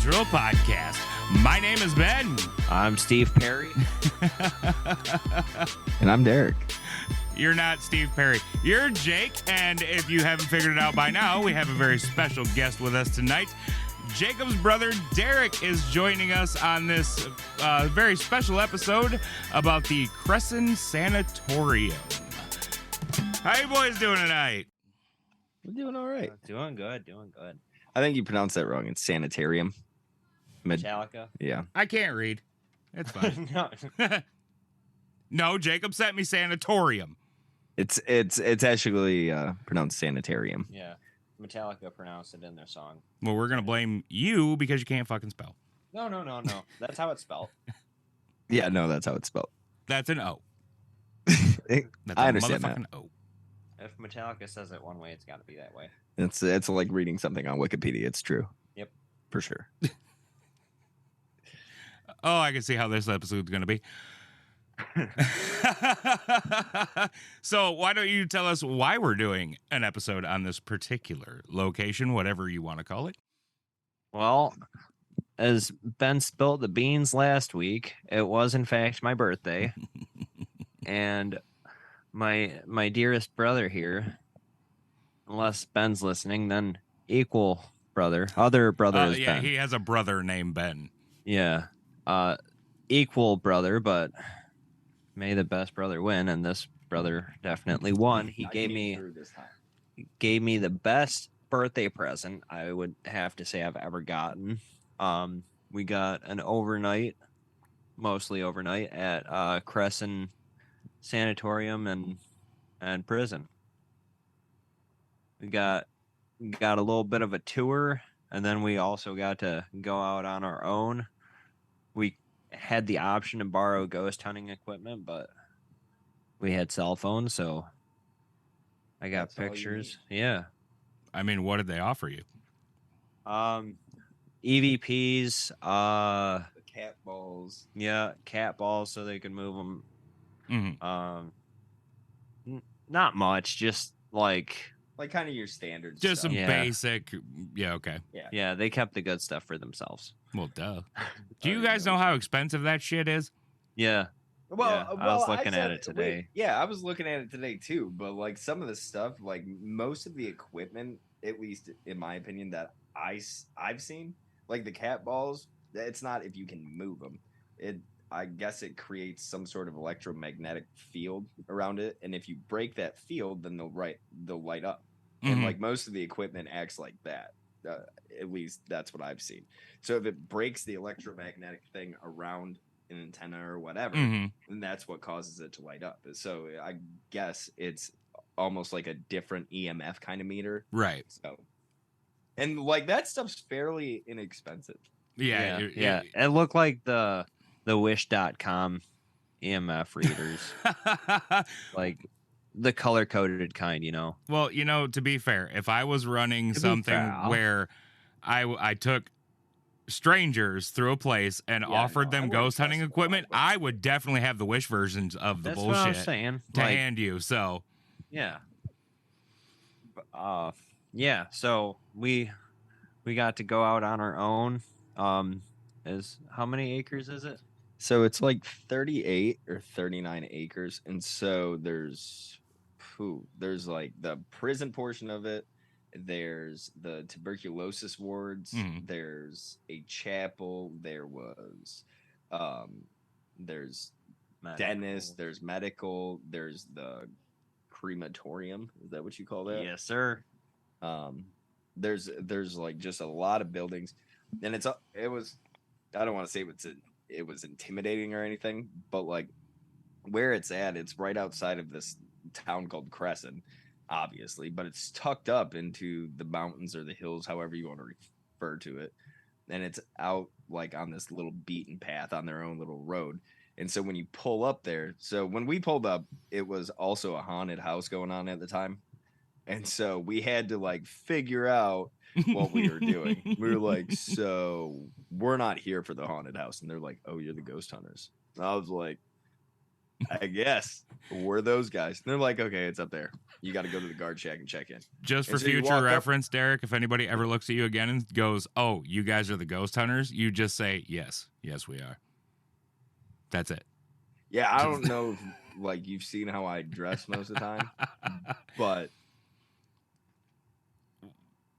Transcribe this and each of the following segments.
Drill Podcast. My name is Ben. I'm Steve Perry. And I'm Derek. You're not Steve Perry. You're Jake, and if you haven't figured it out by now, we have a very special guest with us tonight. Jacob's brother Derek is joining us on this very special episode about the Cresson Sanitorium. How you boys doing tonight? We're doing all right. Doing good. I think you pronounced that wrong. It's Sanitarium. Metallica? Yeah. I can't read. It's fine. No. No, Jacob sent me Sanatorium. It's actually pronounced Sanitarium. Yeah. Metallica pronounced it in their song. Well, we're going to blame you because you can't fucking spell. No. That's how it's spelled. Yeah, no, that's how it's spelled. That's an O. I That's a understand that. motherfucking O. If Metallica says it one way, it's got to be that way. It's like reading something on Wikipedia. It's true. Yep. For sure. Oh, I can see how this episode's going to be. So why don't you tell us why we're doing an episode on this particular location, whatever you want to call it? Well, as Ben spilled the beans last week, it was in fact my birthday. And my dearest brother here, unless Ben's listening, then equal brother, other brother is yeah, Ben. he has a brother named Ben. Yeah. Equal brother, but may the best brother win, and this brother definitely won. He gave me the best birthday present I would have to say I've ever gotten. We got an mostly overnight at Cresson Sanitorium and prison. We got a little bit of a tour, and then we also got to go out on our own. We had the option to borrow ghost hunting equipment, but we had cell phones, so I got That's all you pictures. Yeah. I mean, what did they offer you? EVPs, The cat balls. yeah, cat balls so they can move them. Mhm. Not much, just like Kind of your standard Just stuff. some Yeah. basic. Yeah, okay. yeah, they kept the good stuff for themselves. Well, duh. Do you guys know how expensive that shit is? Yeah. Well, Yeah, I was looking at it today. I was looking at it today too. But like some of the stuff, like most of the equipment, at least in my opinion, that I've seen, like the cat balls, it's not if you can move them. I guess it creates some sort of electromagnetic field around it, and if you break that field, then they'll light up. And Mhm. like most of the equipment acts like that. At least that's what I've seen. So if it breaks the electromagnetic thing around an antenna or whatever, Mhm. then that's what causes it to light up. So I guess it's almost like a different EMF kind of meter. Right. So, and like that stuff's fairly inexpensive. Yeah. It looked like the wish.com EMF readers, like the color coded kind, you know. Well, to be fair, if I was running To be something fair. where I took strangers through a place and offered I them wouldn't ghost hunting trust equipment, wild I would definitely have the wish versions of the That's what I was bullshit saying. to Like, hand you. So, yeah. Yeah, so we got to go out on our own. Is how many acres is it? So it's like 38 or 39 acres. And so there's like the prison portion of it. There's the tuberculosis wards. Mhm. There's a chapel. There's dentist. There's medical. There's the crematorium. Is that what you call that? Yes, sir. There's like just a lot of buildings, and it was I don't want to say it was intimidating or anything, but like where it's at, it's right outside of this town called Cresson, obviously, but it's tucked up into the mountains or the hills, however you want to refer to it, and it's out like on this little beaten path on their own little road. And so when you pull up there, so when we pulled up, it was also a haunted house going on at the time. And so we had to like figure out what we were doing. We were like, so we're not here for the haunted house. And they're like, oh, you're the ghost hunters. And I was like, I guess we're those guys. They're like, okay, it's up there. You got to go to the guard shack and check in. Just for And so you future walk up- reference, Derek, if anybody ever looks at you again and goes, "Oh, you guys are the ghost hunters," you just say, "Yes, yes, we are." That's it. Yeah, I don't know if like you've seen how I dress most of the time, but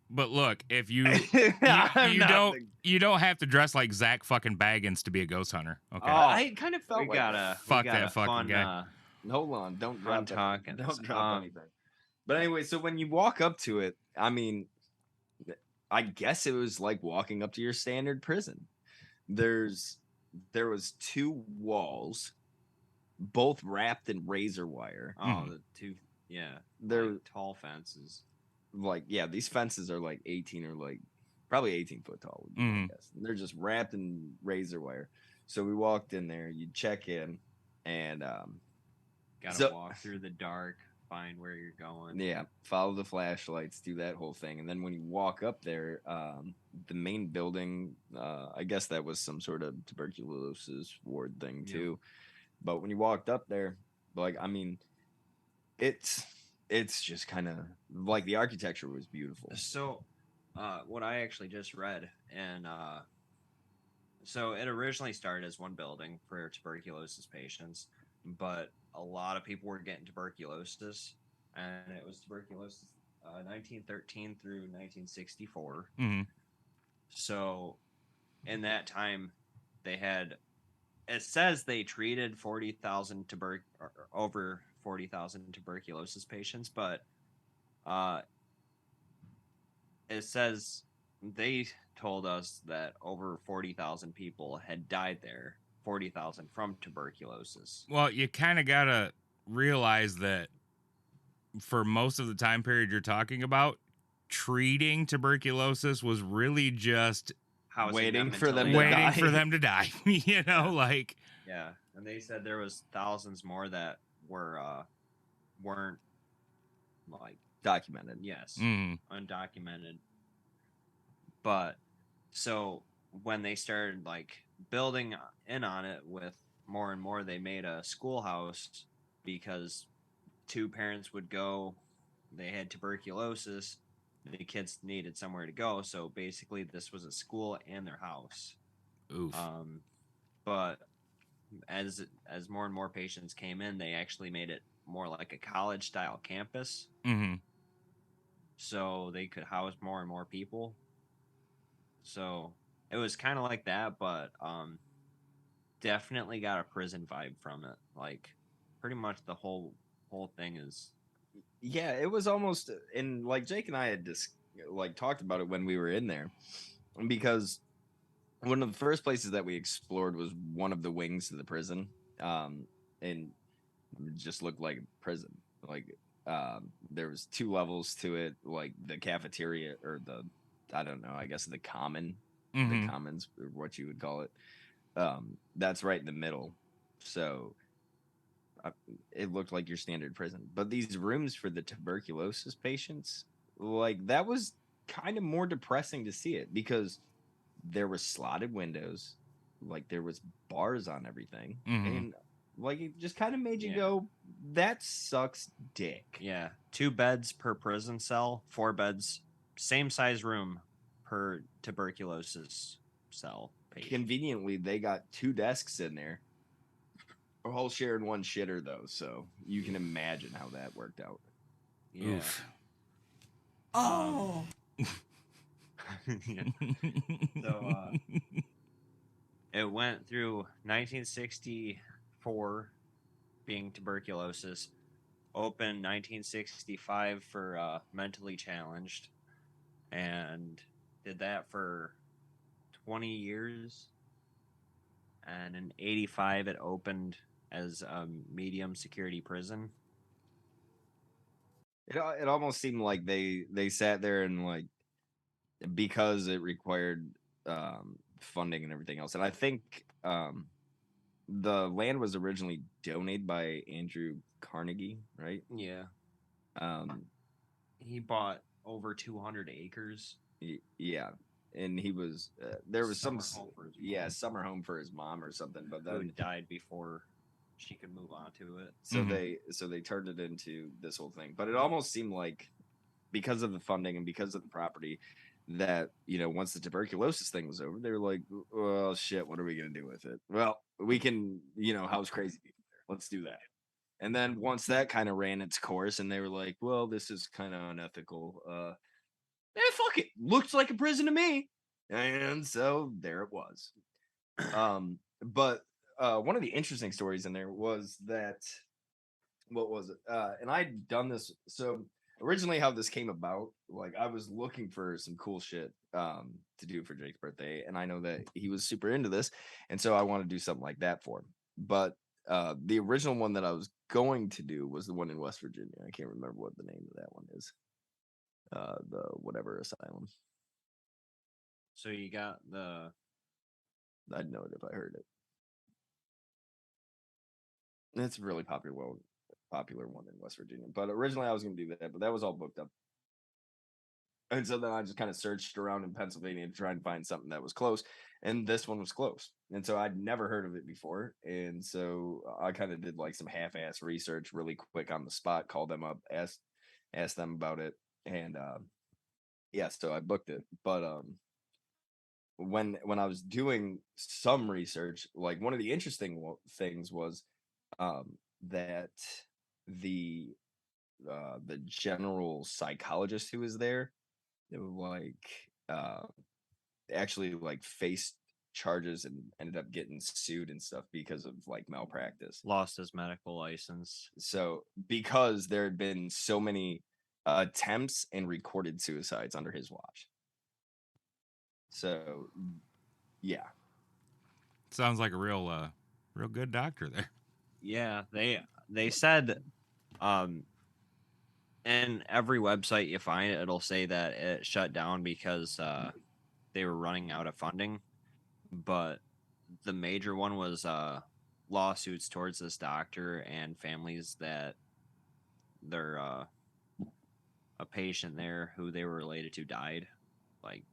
But look, if you I'm you not don't the- you don't have to dress like Zach fucking Baggins to be a ghost hunter. Okay. I kind of felt We like got that. a Fuck we got that a fucking fun, guy. Hold on, don't fun drop talking. Don't drop anything. But anyway, so when you walk up to it, I mean, I guess it was like walking up to your standard prison. There was two walls, both wrapped in razor wire. Oh, the two, yeah, They're like tall fences. like, yeah, these fences are like 18 or like probably 18-foot tall, would be my Mhm. guess. They're just wrapped in razor wire. So we walked in there, you check in, and Gotta So- walk through the dark, find where you're going. yeah, follow the flashlights, do that whole thing. And then when you walk up there, the main building, I guess that was some sort of tuberculosis ward thing Yeah. too. But when you walked up there, like, I mean, it's just kind of like the architecture was beautiful. So, what I actually just read, and so it originally started as one building for tuberculosis patients, but a lot of people were getting tuberculosis, and it was tuberculosis 1913 through 1964. hmm So, in that time, they had. It says they treated 40,000 over 40,000 tuberculosis patients, but it says they told us that over 40,000 people had died there, 40,000 from tuberculosis. Well, you kind of gotta realize that for most of the time period you're talking about, treating tuberculosis was really just Housing Waiting for until them they to died. waiting die. for them to die. You know, Yeah. like Yeah, and they said there was thousands more that weren't like Documented. yes, mm, undocumented. But so when they started like building in on it with more and more, they made a schoolhouse because two parents would go, they had tuberculosis, the kids needed somewhere to go, so basically this was a school and their house. oof. But as more and more patients came in, they actually made it more like a college style campus, hmm so they could house more and more people. So it was kind of like that, but definitely got a prison vibe from it. Like pretty much the whole thing is Yeah, it was almost, and like Jake and I had like talked about it when we were in there, because one of the first places that we explored was one of the wings of the prison, and it just looked like a prison. Like, there was two levels to it, like the cafeteria or the, I don't know, I guess the common, hmm the commons, or what you would call it. That's right in the middle. So it looked like your standard prison. But these rooms for the tuberculosis patients, like that was kind of more depressing to see it because there were slotted windows, like there was bars on everything, Mhm. and like it just kind of made you Yeah. go, "That sucks, dick." yeah, 2 beds per prison cell, 4 beds, same size room per tuberculosis cell patient. Conveniently, they got 2 desks in there. We're all sharing one shitter though, so you can imagine how that worked out. Yeah. Oof. Oh. Yeah. So it went through 1964 being tuberculosis, open 1965 for mentally challenged, and did that for 20 years. And in 85 it opened as a medium security prison. It almost seemed like they sat there and like, because it required funding and everything else. And I think the land was originally donated by Andrew Carnegie, right? Yeah. Um, He bought over 200 acres. yeah, and he was there was Summer some home for his yeah mom. summer home for his mom or something. But Who then died before she could move on to it. So Mhm. they turned it into this whole thing. But it almost seemed like because of the funding and because of the property that, once the tuberculosis thing was over, they were like, well, shit, what are we gonna do with it? Well, we can, house crazy people there. Let's do that. And then once that kind of ran its course and they were like, well, this is kind of unethical. Fuck it. Looks like a prison to me. And so there it was. But one of the interesting stories in there was that what was it? And I'd done this. So originally, how this came about, like I was looking for some cool shit to do for Jake's birthday, and I know that he was super into this, and so I want to do something like that for him. But the original one that I was going to do was the one in West Virginia. I can't remember what the name of that one is. The whatever asylum. So you got the I'd know it if I heard it. It's a really popular one in West Virginia. But originally I was going to do that, but that was all booked up. And so then I just kind of searched around in Pennsylvania to try and find something that was close. And this one was close. And so I'd never heard of it before. And so I kind of did like some half-ass research really quick on the spot, called them up, asked them about it. And yeah, so I booked it. But when I was doing some research, like one of the interesting things was that the the general psychologist who was there, like actually like faced charges and ended up getting sued and stuff because of like malpractice. lost his medical license. So because there had been so many attempts and recorded suicides under his watch. So yeah. Sounds like a real good doctor there. Yeah, they said and every website you find, it'll say that it shut down because they were running out of funding. But the major one was lawsuits towards this doctor and families that their a patient there who they were related to died, like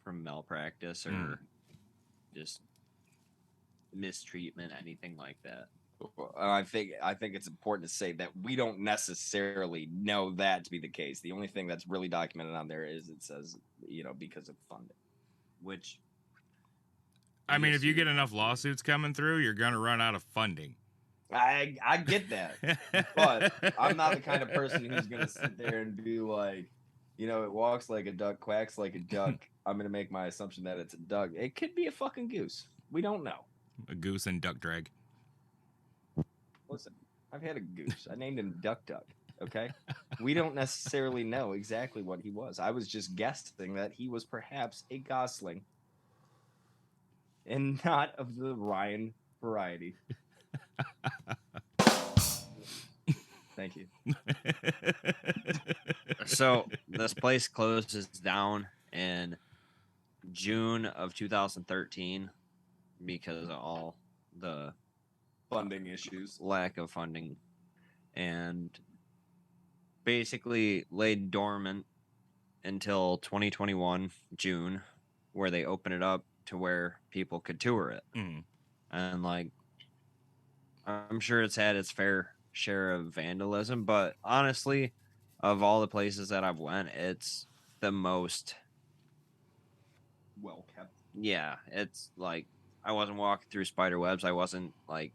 from malpractice or just mistreatment, anything like that. I think it's important to say that we don't necessarily know that to be the case. The only thing that's really documented on there is it says, because of funding. Which I mean, Yes, if you you get would enough have to. lawsuits coming through, you're gonna run out of funding. I get that, but I'm not the kind of person who's gonna sit there and be like, it walks like a duck, quacks like a duck. I'm gonna make my assumption that it's a duck. It could be a fucking goose. We don't know. A goose and duck drag. Listen, I've had a goose. I named him Duck Duck. Okay, we don't necessarily know exactly what he was. I was just guessing that he was perhaps a gosling, and not of the Ryan variety. Thank you. so this place closes down in June of 2013 because of all the Funding issues. lack of funding, and basically laid dormant until 2021 June, where they open it up to where people could tour it. And like, I'm sure it's had its fair share of vandalism, but honestly, of all the places that I've went, it's the most Well kept. yeah, it's like I wasn't walking through spider webs. I wasn't like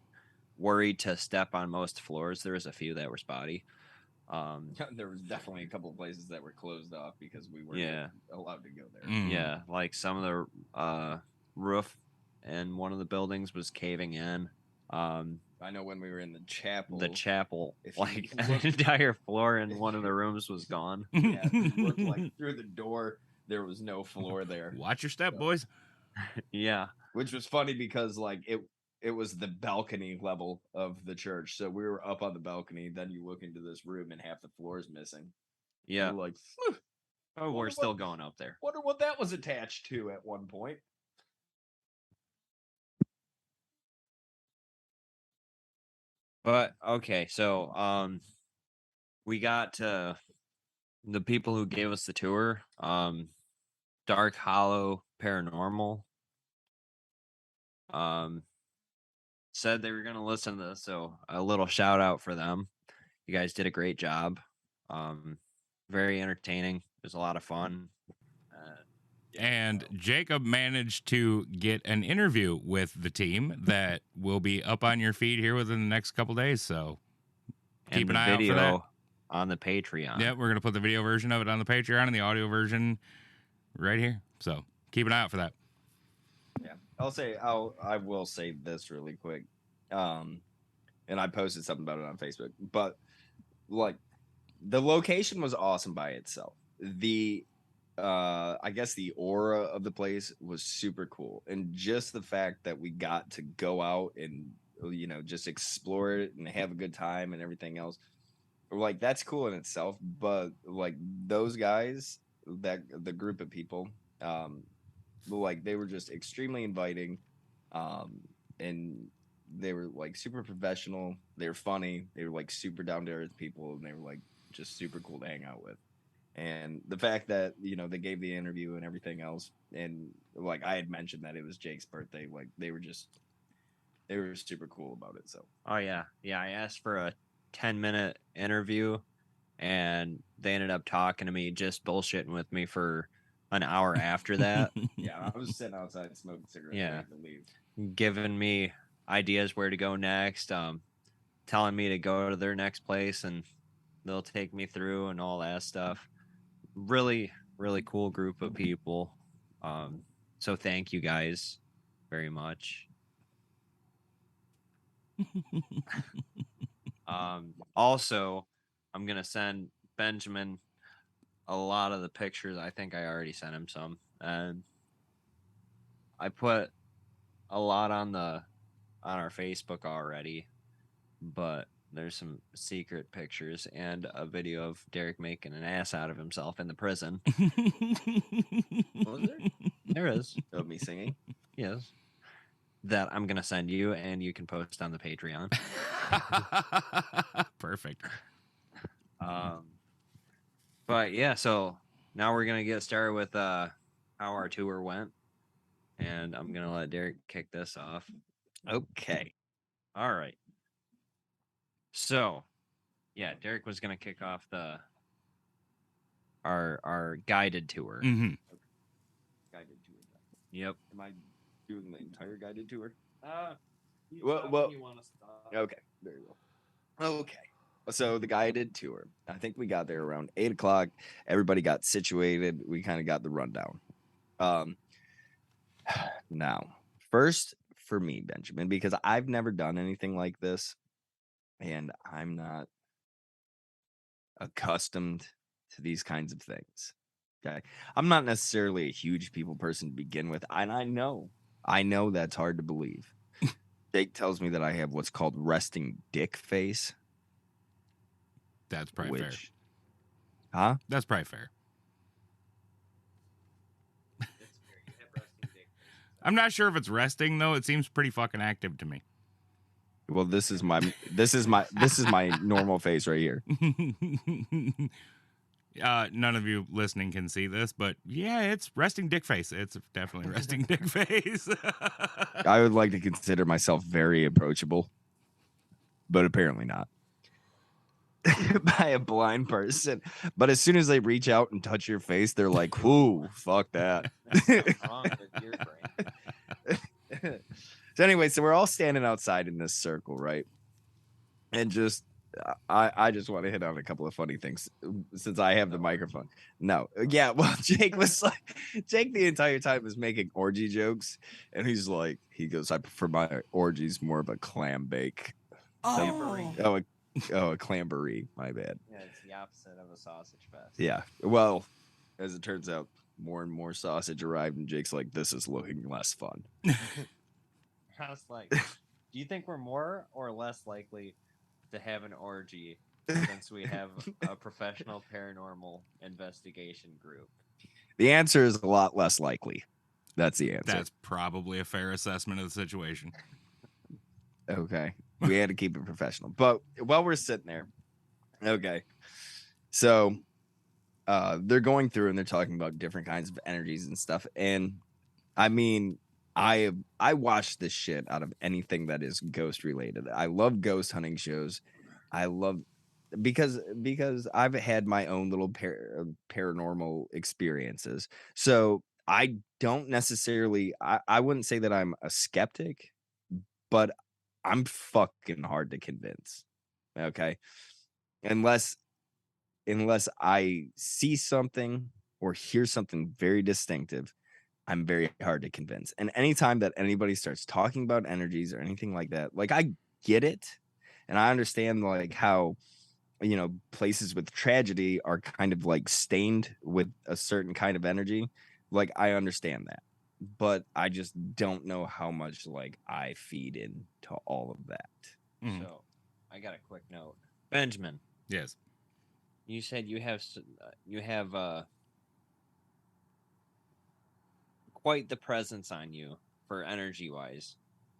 worried to step on most floors. There was a few that were spotty. There was definitely a couple of places that were closed off because we weren't Yeah. allowed to go there. Yeah, like some of the roof in one of the buildings was caving in. I know when we were in the chapel. If you like an look- entire floor in one of the rooms was gone. Yeah, if you looked like through the door, there was no floor there. Watch your step, boys. Yeah. Which was funny because like it was the balcony level of the church. So we were up on the balcony, then you look into this room and half the floor is missing. Yeah. You're like, Oh, we're still going up there. wonder what that was attached to at one point. But okay, so we got the people who gave us the tour, Dark Hollow Paranormal. said they were going to listen to this, so a little shout out for them. You guys did a great job. Very entertaining. It was a lot of fun. And Jacob managed to get an interview with the team that will be up on your feed here within the next couple days. So keep an eye out for that on the Patreon. Yeah, we're going to put the video version of it on the Patreon and the audio version right here. So keep an eye out for that. Yeah, I will say this really quick. And I posted something about it on Facebook, but like the location was awesome by itself. I guess the aura of the place was super cool, and just the fact that we got to go out and just explore it and have a good time and everything else, like that's cool in itself. But like those guys, the group of people, like they were just extremely inviting, and they were like super professional. They were funny. They were like super down to earth people, and they were like just super cool to hang out with. And the fact that they gave the interview and everything else, and like I had mentioned that it was Jake's birthday, like they were super cool about it. So I asked for a 10-minute interview, and they ended up talking to me, just bullshitting with me for an hour after that. yeah, I was sitting outside smoking cigarettes, Yeah. waiting to leave. Giving me ideas where to go next, telling me to go to their next place and they'll take me through and all that stuff. Really, really cool group of people. So thank you guys very much. Also, I'm gonna send Benjamin a lot of the pictures. I think I already sent him some, and I put a lot on our Facebook already, but there's some secret pictures and a video of Derek making an ass out of himself in the prison. Was there? There is. Of me singing? Yes. That I'm gonna send you, and you can post on the Patreon. Perfect. But yeah, so now we're gonna get started with how our tour went, and I'm gonna let Derek kick this off. Okay. All right. So, yeah, Derek was gonna kick off our guided tour. Mm-hmm. Guided tour. Yep. Am I doing the entire guided tour? Well, you want to stop. Okay, very well. Okay. So the guided tour. I think we got there around 8:00. Everybody got situated. We kind of got the rundown. Now, first for me, Benjamin, because I've never done anything like this, and I'm not accustomed to these kinds of things. Okay. I'm not necessarily a huge people person to begin with, and I know that's hard to believe. Jake tells me that I have what's called resting dick face. That's probably fair. Huh? That's probably fair. I'm not sure if it's resting though. It seems pretty fucking active to me. Well, this is my normal face right here. None of you listening can see this, but yeah, it's resting dick face. It's definitely resting dick face. I would like to consider myself very approachable, but apparently not. By a blind person. But as soon as they reach out and touch your face, they're like, "Whoo, fuck that." What's wrong with your brain? So anyway, so we're all standing outside in this circle, right? And just I just want to hit on a couple of funny things since I have the microphone. No, yeah, well, Jake the entire time was making orgy jokes, and he goes, "I prefer my orgies more of a clam bake." A clambery, my bad. Yeah, it's the opposite of a sausage fest. Yeah. Well, as it turns out, more and more sausage arrived, and Jake's like, "This is looking less fun." I was like, do you think we're more or less likely to have an orgy since we have a professional paranormal investigation group? The answer is a lot less likely. That's the answer. That's probably a fair assessment of the situation. Okay. We had to keep it professional. But while we're sitting there, okay. So they're going through and they're talking about different kinds of energies and stuff. And I mean, I watch this shit out of anything that is ghost related. I love ghost hunting shows. I love because I've had my own little paranormal experiences. So I don't necessarily I wouldn't say that I'm a skeptic, but I'm fucking hard to convince. Okay? Unless I see something or hear something very distinctive, I'm very hard to convince. And anytime that anybody starts talking about energies or anything like that, like I get it and I understand like how places with tragedy are kind of like stained with a certain kind of energy. Like I understand that. But I just don't know how much like I feed into all of that. Mhm. So, I got a quick note. Benjamin, Yes. you said you have quite the presence on you for energy wise.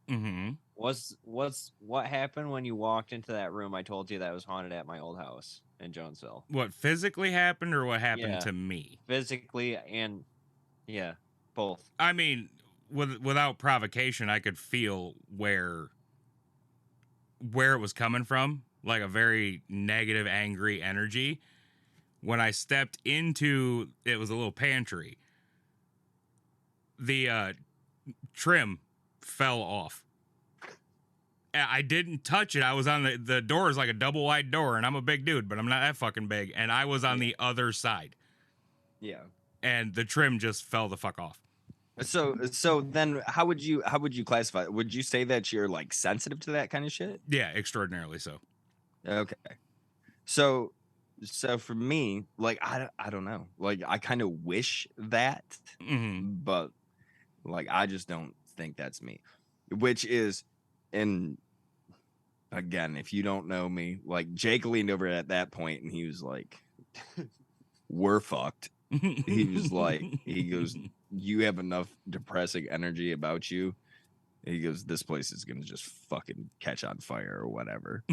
Mm-hmm. What happened when you walked into that room? I told you that was haunted at my old house in Jonesville. What physically happened or what happened Yeah. to me? Physically and yeah, both. I mean, without provocation, I could feel where it was coming from, like a very negative, angry energy. When I stepped into it was a little pantry. The trim fell off. I didn't touch it. I was on the door is like a double wide door, and I'm a big dude, but I'm not that fucking big. And I was on the other side, Yeah. and the trim just fell the fuck off. So then how would you classify it? Would you say that you're like sensitive to that kind of shit? Yeah, extraordinarily so. Okay. So for me, like I don't know. Like I kind of wish that, Mm-hmm. but like I just don't think that's me. Which is and again, if you don't know me, like Jake leaned over at that point and he was like, "We're fucked." He was like, he goes, "You have enough depressing energy about you." He goes, "This place is gonna just fucking catch on fire or whatever,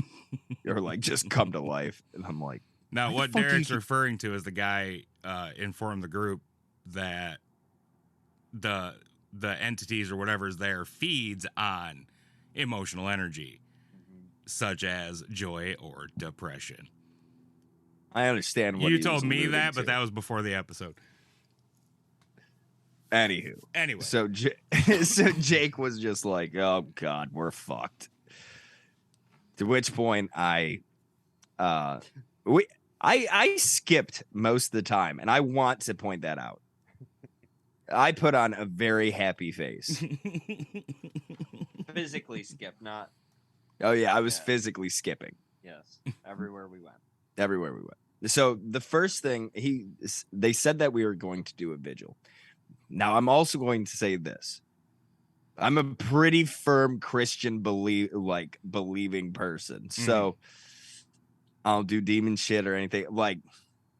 or like just come to life." And I'm like, Now, "Why the what fuck do you Derek's keep-" referring to is the guy informed the group that the entities or whatever is there feeds on emotional energy, such as joy or depression. I understand what You he was told me alluding that, to. but that was before the episode. Anywho, Anyway, so so Jake was just like, "Oh God, we're fucked." To which point I skipped most of the time, and I want to point that out. I put on a very happy face. Physically skip, not Oh yeah, I was Yeah. physically skipping yes. Everywhere we went. everywhere we went. So the first thing they said that we were going to do a vigil. Now I'm also going to say this. I'm a pretty firm Christian believing person. So I'll do demon shit or anything. Like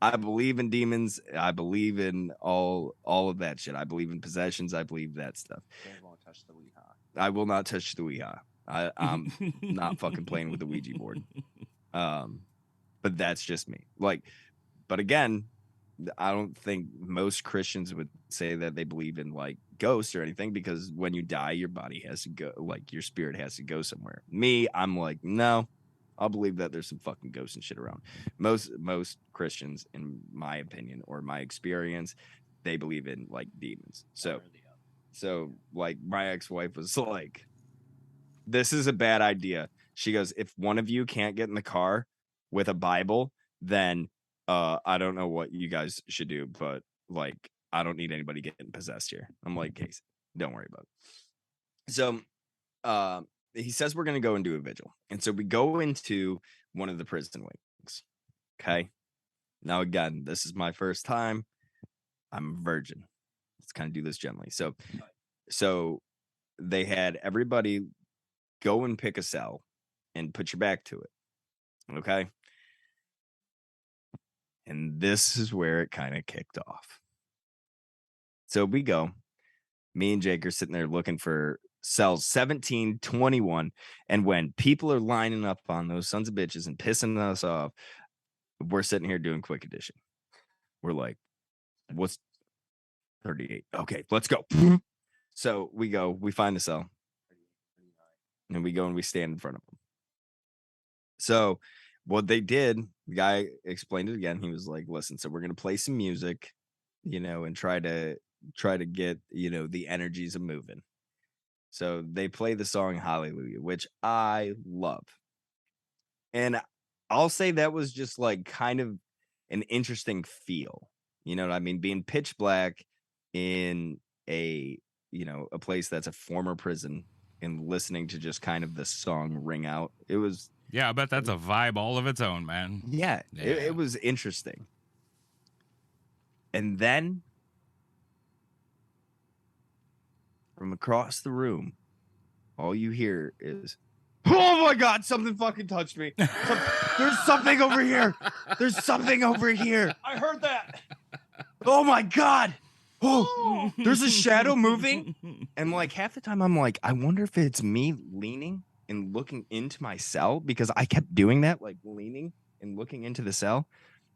I believe in demons. I believe in all of that shit. I believe in possessions. I believe that stuff. They won't touch the Ouija. I will not touch the Ouija. I'm not fucking playing with the Ouija board. But that's just me. Like, but again, I don't think most Christians would say that they believe in like ghosts or anything because when you die, your body has to go, like your spirit has to go somewhere. Me, I'm like, no, I'll believe that there's some fucking ghosts and shit around. Most Christians, in my opinion or my experience, they believe in like demons. So like my ex-wife was like, this is a bad idea. She goes, if one of you can't get in the car with a Bible, then I don't know what you guys should do, but like I don't need anybody getting possessed here. I'm like, Casey, don't worry about it. So he says we're gonna go and do a vigil. And so we go into one of the prison wings. Okay. Now again, this is my first time. I'm a virgin. Let's kind of do this gently. So they had everybody go and pick a cell and put your back to it. Okay. And this is where it kind of kicked off. So we go. Me and Jake are sitting there looking for cells 17, 21. And when people are lining up on those sons of bitches and pissing us off, we're sitting here doing quick addition. We're like, what's 38? Okay, let's go. So we find the cell, and we go and we stand in front of them. So what they did, the guy explained it again. He was like, listen, so we're gonna play some music, and try to get, the energies of moving. So they play the song Hallelujah, which I love. And I'll say that was just like kind of an interesting feel. You know what I mean? Being pitch black in a place that's a former prison and listening to just kind of the song ring out. It was, Yeah, I bet that's a vibe all of its own, man. yeah, it was interesting. And then from across the room, all you hear is, oh my God, something fucking touched me. There's something over here. There's something over here. I heard that. Oh my God. Oh, there's a shadow moving. And like half the time I'm like, I wonder if it's me leaning and looking into my cell, because I kept doing that, like leaning and looking into the cell.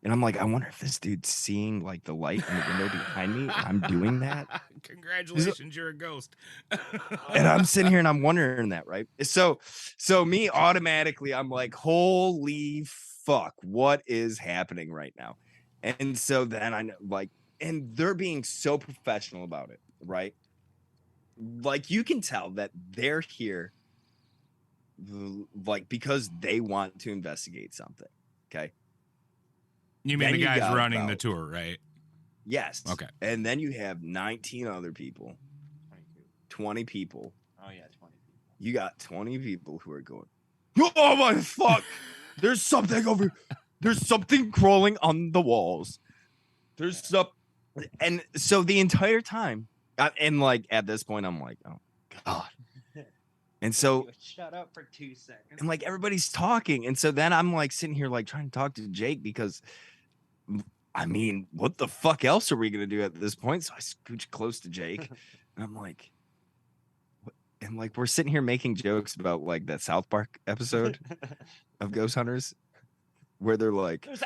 And I'm like, I wonder if this dude's seeing like the light in the window behind me. And I'm doing that. Congratulations, you're a ghost. And I'm sitting here and I'm wondering that, right? So me automatically, I'm like, holy fuck, what is happening right now? And so then I know, like, and they're being so professional about it, right? Like you can tell that they're here, like because they want to investigate something. Okay. You mean Then the you guys got running the about- tour, right? Yes. Okay. And then you have 19 other people, 20 people. Oh yeah, 20 people. You got 20 people who are going, oh my fuck, there's something over, there's something crawling on the walls. There's some, and so the entire time, and like at this point, I'm like, oh God. And so, Shut up for 2 seconds. and like everybody's talking. And so then I'm like sitting here, like trying to talk to Jake because, I mean, what the fuck else are we going to do at this point? So I scooch close to Jake and I'm like, and like we're sitting here making jokes about like that South Park episode of Ghost Hunters where they're like, there's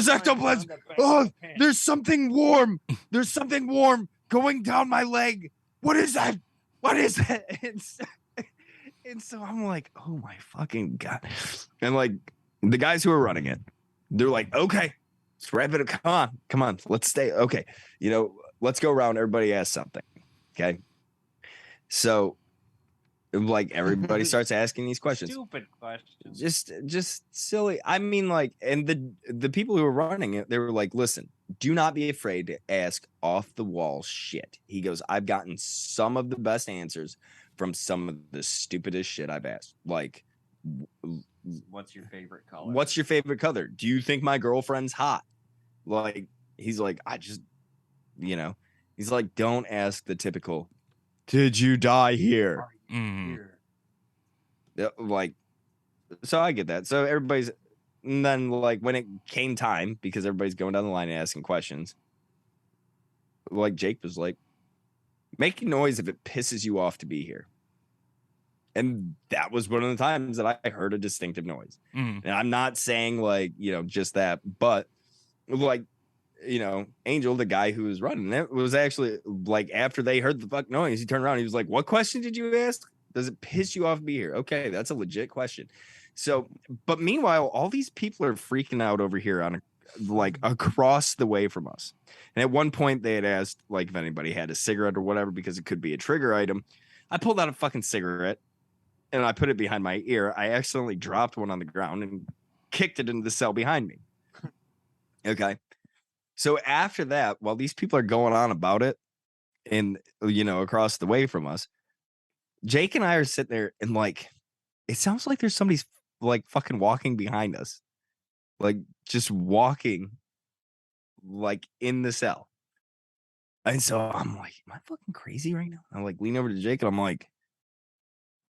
ectoplasm. Oh, there's something warm. There's something warm going down my leg. What is that? What is that? And so I'm like, oh my fucking God. And like the guys who are running it, they're like, okay, let's wrap it up. Come on, let's stay. Okay. Let's go around. Everybody asks something. Okay. So like everybody starts asking these questions. Stupid questions. Just silly. I mean, like, and the people who were running it, they were like, listen, do not be afraid to ask off the wall shit. He goes, I've gotten some of the best answers from some of the stupidest shit I've asked. Like, What's your favorite color? what's your favorite color? Do you think my girlfriend's hot? Like, he's like, I just, he's like, don't ask the typical, did you die here? Here. Yeah, like, so I get that. So everybody's, and then like when it came time, because everybody's going down the line and asking questions, like Jake was like, make noise if it pisses you off to be here. And that was one of the times that I heard a distinctive noise. And I'm not saying like, just that, but like, Angel, the guy who was running it, was actually like, after they heard the fuck noise, he turned around. He was like, what question did you ask? Does it piss you off to be here? Okay, that's a legit question. So, but meanwhile, all these people are freaking out over here on like across the way from us. And at one point they had asked like if anybody had a cigarette or whatever, because it could be a trigger item. I pulled out a fucking cigarette and I put it behind my ear. I accidentally dropped one on the ground and kicked it into the cell behind me. Okay. So after that, while these people are going on about it and, across the way from us, Jake and I are sitting there and like, it sounds like there's somebody's like fucking walking behind us, like just walking like in the cell. And so I'm like, am I fucking crazy right now? I'm like, lean over to Jake and I'm like,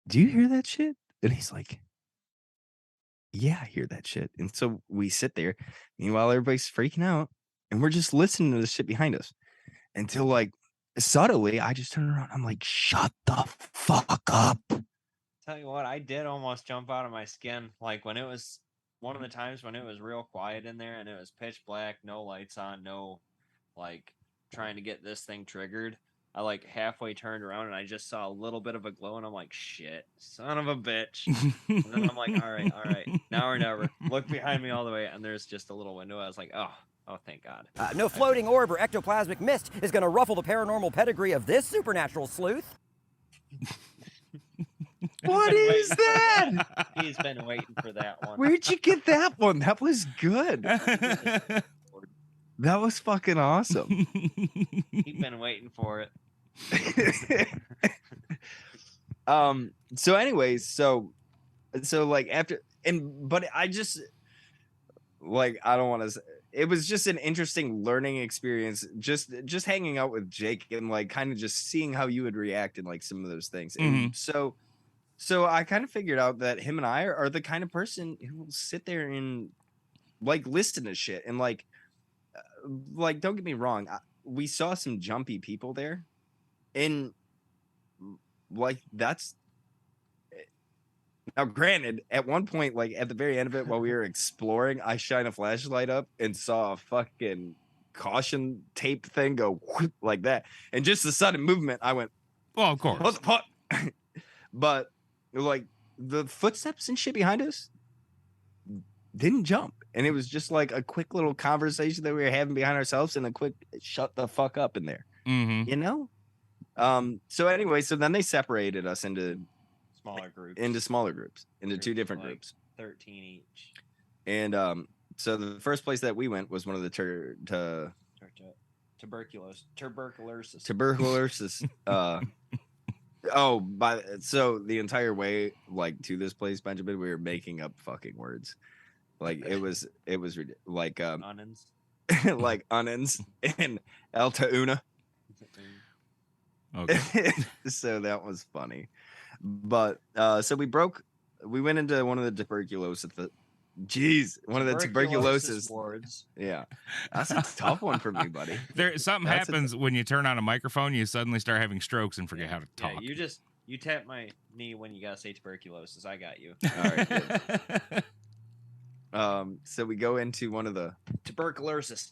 do you hear that shit? And he's like, yeah, I hear that shit. And so we sit there. Meanwhile, everybody's freaking out and we're just listening to the shit behind us until like subtly I just turn around. I'm like, shut the fuck up. Tell you what, I did almost jump out of my skin. Like when it was one of the times when it was real quiet in there and it was pitch black, no lights on, no like trying to get this thing triggered. I like halfway turned around and I just saw a little bit of a glow and I'm like, shit, son of a bitch. And then I'm like, all right, now or never. Look behind me all the way and there's just a little window. I was like, oh, thank God. No floating orb or ectoplasmic mist is going to ruffle the paranormal pedigree of this supernatural sleuth. What is that? He's been waiting for that one. Where'd you get that one? That was good. That was fucking awesome. He's been waiting for it. So anyways, so like after but I just like I don't want to it was just an interesting learning experience just hanging out with Jake and like kind of just seeing how you would react in like some of those things. And so I kind of figured out that him and I are the kind of person who will sit there and like listen to shit and like don't get me wrong, we saw some jumpy people there, and like that's now granted at one point, like at the very end of it while we were exploring, I shine a flashlight up and saw a fucking caution tape thing go whoop, like that, and just the sudden movement I went, well, of course, what the fuck? But like the footsteps and shit behind us didn't jump, and it was just like a quick little conversation that we were having behind ourselves and a quick shut the fuck up in there, you know. So anyway, so then they separated us into smaller groups into two different groups, 13 each. And so the first place that we went was one of the tuberculosis so the entire way like to this place, Benjamin, we were making up fucking words. Like it was like onions. like onions and alta una. Okay. So that was funny. But so we went into one of the tuberculosis of the tuberculosis wards. Yeah. That's a tough one for me, buddy. Something happens when you turn on a microphone, you suddenly start having strokes and forget how to talk. Yeah, you tap my knee when you gotta say tuberculosis. I got you. All right. Good. So we go into one of the tuberculosis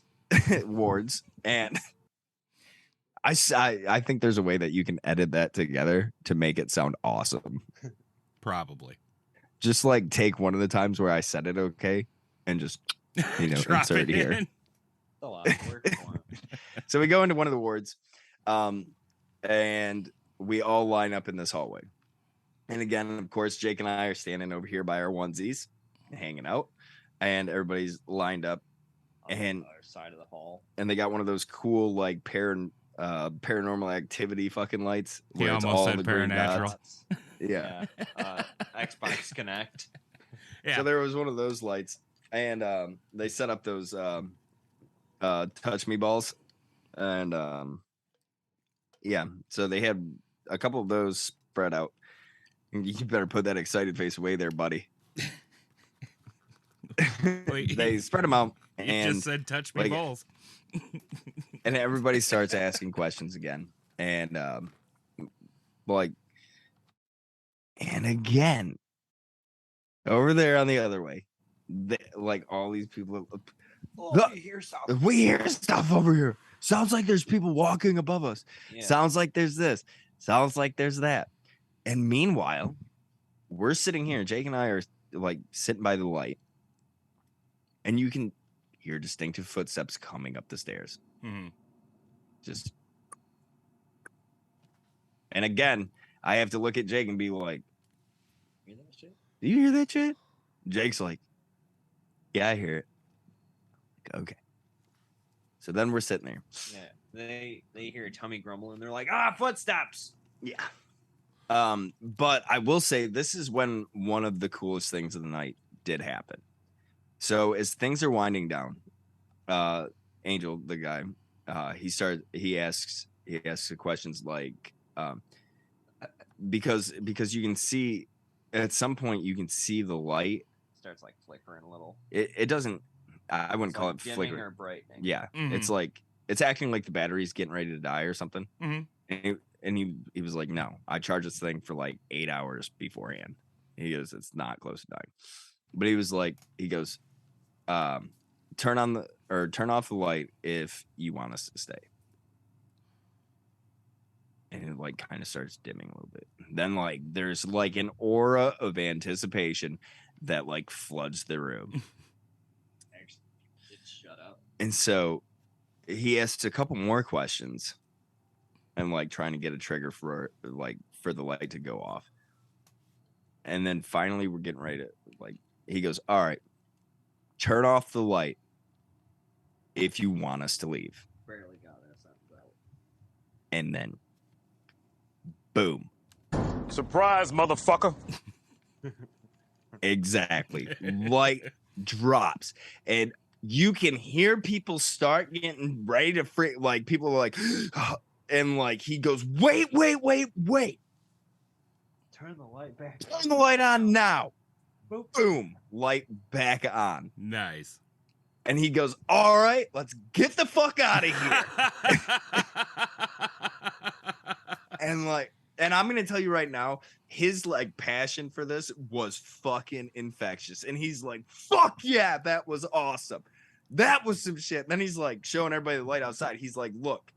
wards, and I think there's a way that you can edit that together to make it sound awesome. Probably. Just like take one of the times where I said it okay and just insert it here. A lot of work. So we go into one of the wards, and we all line up in this hallway. And again, of course, Jake and I are standing over here by our onesies, hanging out, and everybody's lined up on and the other side of the hall. And they got one of those cool like paranormal activity fucking lights. He almost said paranatural. Yeah. Xbox Connect. Yeah. So there was one of those lights, and they set up those touch me balls, and yeah. So they had a couple of those spread out. You better put that excited face away there, buddy. Wait, they spread them out, you and just said touch me balls. And everybody starts asking questions again, and and again, over there on the other way, like all these people. We hear stuff over here. Sounds like there's people walking above us. Yeah. Sounds like there's this. Sounds like there's that. And meanwhile, we're sitting here. Jake and I are like sitting by the light, and you can hear distinctive footsteps coming up the stairs. Mm-hmm. And again, I have to look at Jake and be like, "Hear that shit? Do you hear that shit?" Jake's like, "Yeah, I hear it." Okay. So then we're sitting there. Yeah, they hear a tummy grumble and they're like, footsteps. Yeah. But I will say this is when one of the coolest things of the night did happen. So as things are winding down, Angel, the guy, he asks the questions like, because you can see at some point you can see the light starts like flickering a little. It doesn't. I wouldn't call it flickering or brightening. Yeah, it's like it's acting like the battery's getting ready to die or something. Mm-hmm. And he was like, "No, I charged this thing for like 8 hours beforehand." He goes, "It's not close to dying," but he was like, he goes, turn off the light if you want us to stay." and it like kind of starts dimming a little bit. Then like there's like an aura of anticipation that like floods the room. Actually, shut up. And so he asks a couple more questions and like trying to get a trigger for the light to go off. And then finally we're getting ready to like, he goes, all right, turn off the light if you want us to leave. Barely got us after that. And then boom. Surprise, motherfucker. Exactly. Light drops. And you can hear people start getting ready to freak. Like people are like, and like he goes, wait. Turn the light back. Turn the light on now. Boom. Light back on. Nice. And he goes, all right, let's get the fuck out of here. And I'm gonna tell you right now, his like passion for this was fucking infectious. And he's like, fuck yeah, that was awesome. That was some shit. Then he's like showing everybody the light outside. He's like, look,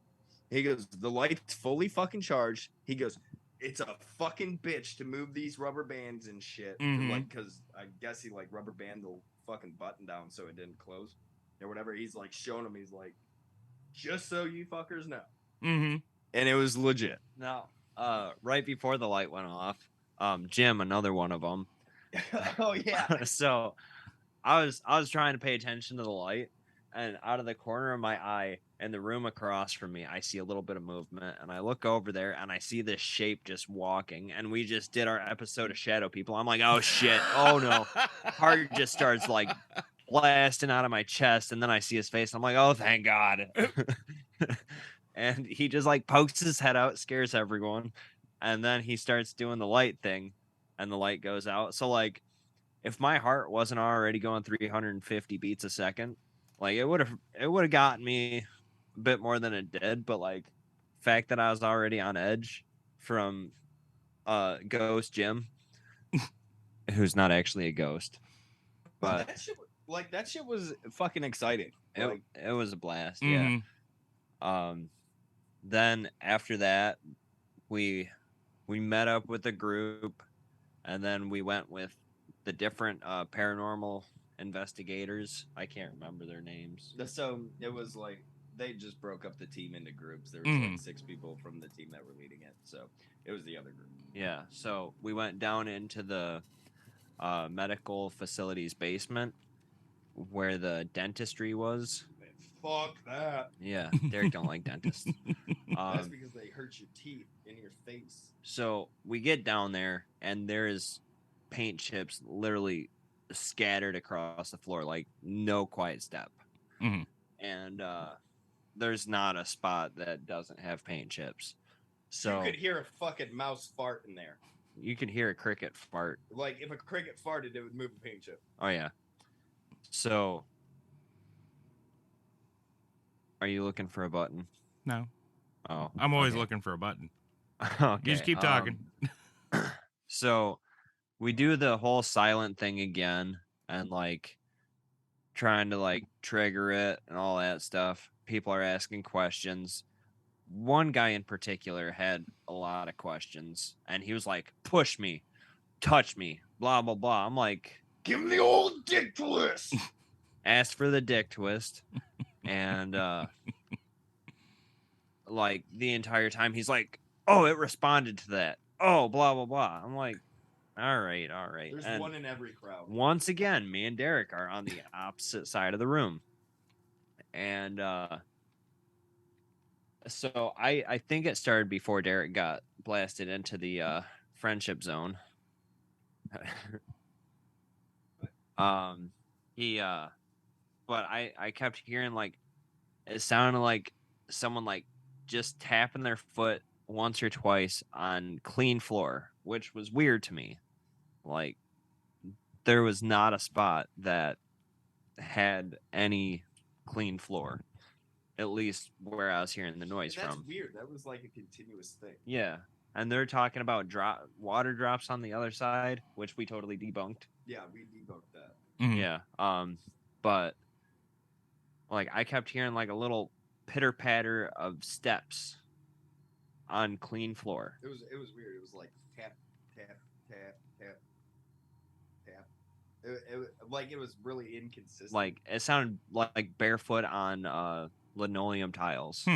he goes, the light's fully fucking charged. He goes, it's a fucking bitch to move these rubber bands and shit. Mhm. Like, cause I guess he like rubber band the fucking button down so it didn't close or whatever. He's like showing him, he's like, just so you fuckers know. Mm-hmm. And it was legit. No. Right before the light went off, Jim, another one of them. Oh yeah. So I was trying to pay attention to the light, and out of the corner of my eye in the room across from me, I see a little bit of movement, and I look over there and I see this shape just walking, and we just did our episode of Shadow People. I'm like, oh shit, oh no. Heart just starts like blasting out of my chest, and then I see his face. I'm like, oh thank God. And he just like pokes his head out, scares everyone, and then he starts doing the light thing, and the light goes out. So like, if my heart wasn't already going 350 beats a second, like it would have gotten me a bit more than it did. But like, fact that I was already on edge from Ghost Jim, who's not actually a ghost, but that shit was fucking exciting. it was a blast. Mm-hmm. Yeah. Then after that, we met up with a group, and then we went with the different paranormal investigators. I can't remember their names. So it was like they just broke up the team into groups. There was like 6 people from the team that were leading it. So it was the other group. Yeah. So we went down into the medical facilities basement where the dentistry was. Fuck that. Yeah, Derek don't like dentists. That's because they hurt your teeth in your face. So we get down there, and there's paint chips literally scattered across the floor, like no quiet step. Mm-hmm. And there's not a spot that doesn't have paint chips. So you could hear a fucking mouse fart in there. You could hear a cricket fart. Like if a cricket farted, it would move a paint chip. Oh yeah. So are you looking for a button? No. Oh. I'm always okay. looking for a button. Okay. You just keep talking. So we do the whole silent thing again, and like trying to like trigger it and all that stuff. People are asking questions. One guy in particular had a lot of questions, and he was like, push me, touch me, blah blah blah. I'm like, give him the old dick twist. Asked for the dick twist. And like the entire time he's like, oh, it responded to that. Oh, blah blah blah. I'm like, all right. There's and one in every crowd. Once again, me and Derek are on the opposite side of the room. And so I think it started before Derek got blasted into the friendship zone. But I kept hearing like it sounded like someone like just tapping their foot once or twice on clean floor, which was weird to me. Like there was not a spot that had any clean floor, at least where I was hearing the noise That's from. weird. That was like a continuous thing. Yeah. And they're talking about water drops on the other side, which we totally debunked. Yeah, we debunked that. Mhm. Yeah. But like I kept hearing like a little pitter patter of steps on clean floor. It was weird. It was like tap, tap, tap, tap, tap. It was really inconsistent. Like it sounded like barefoot on linoleum tiles.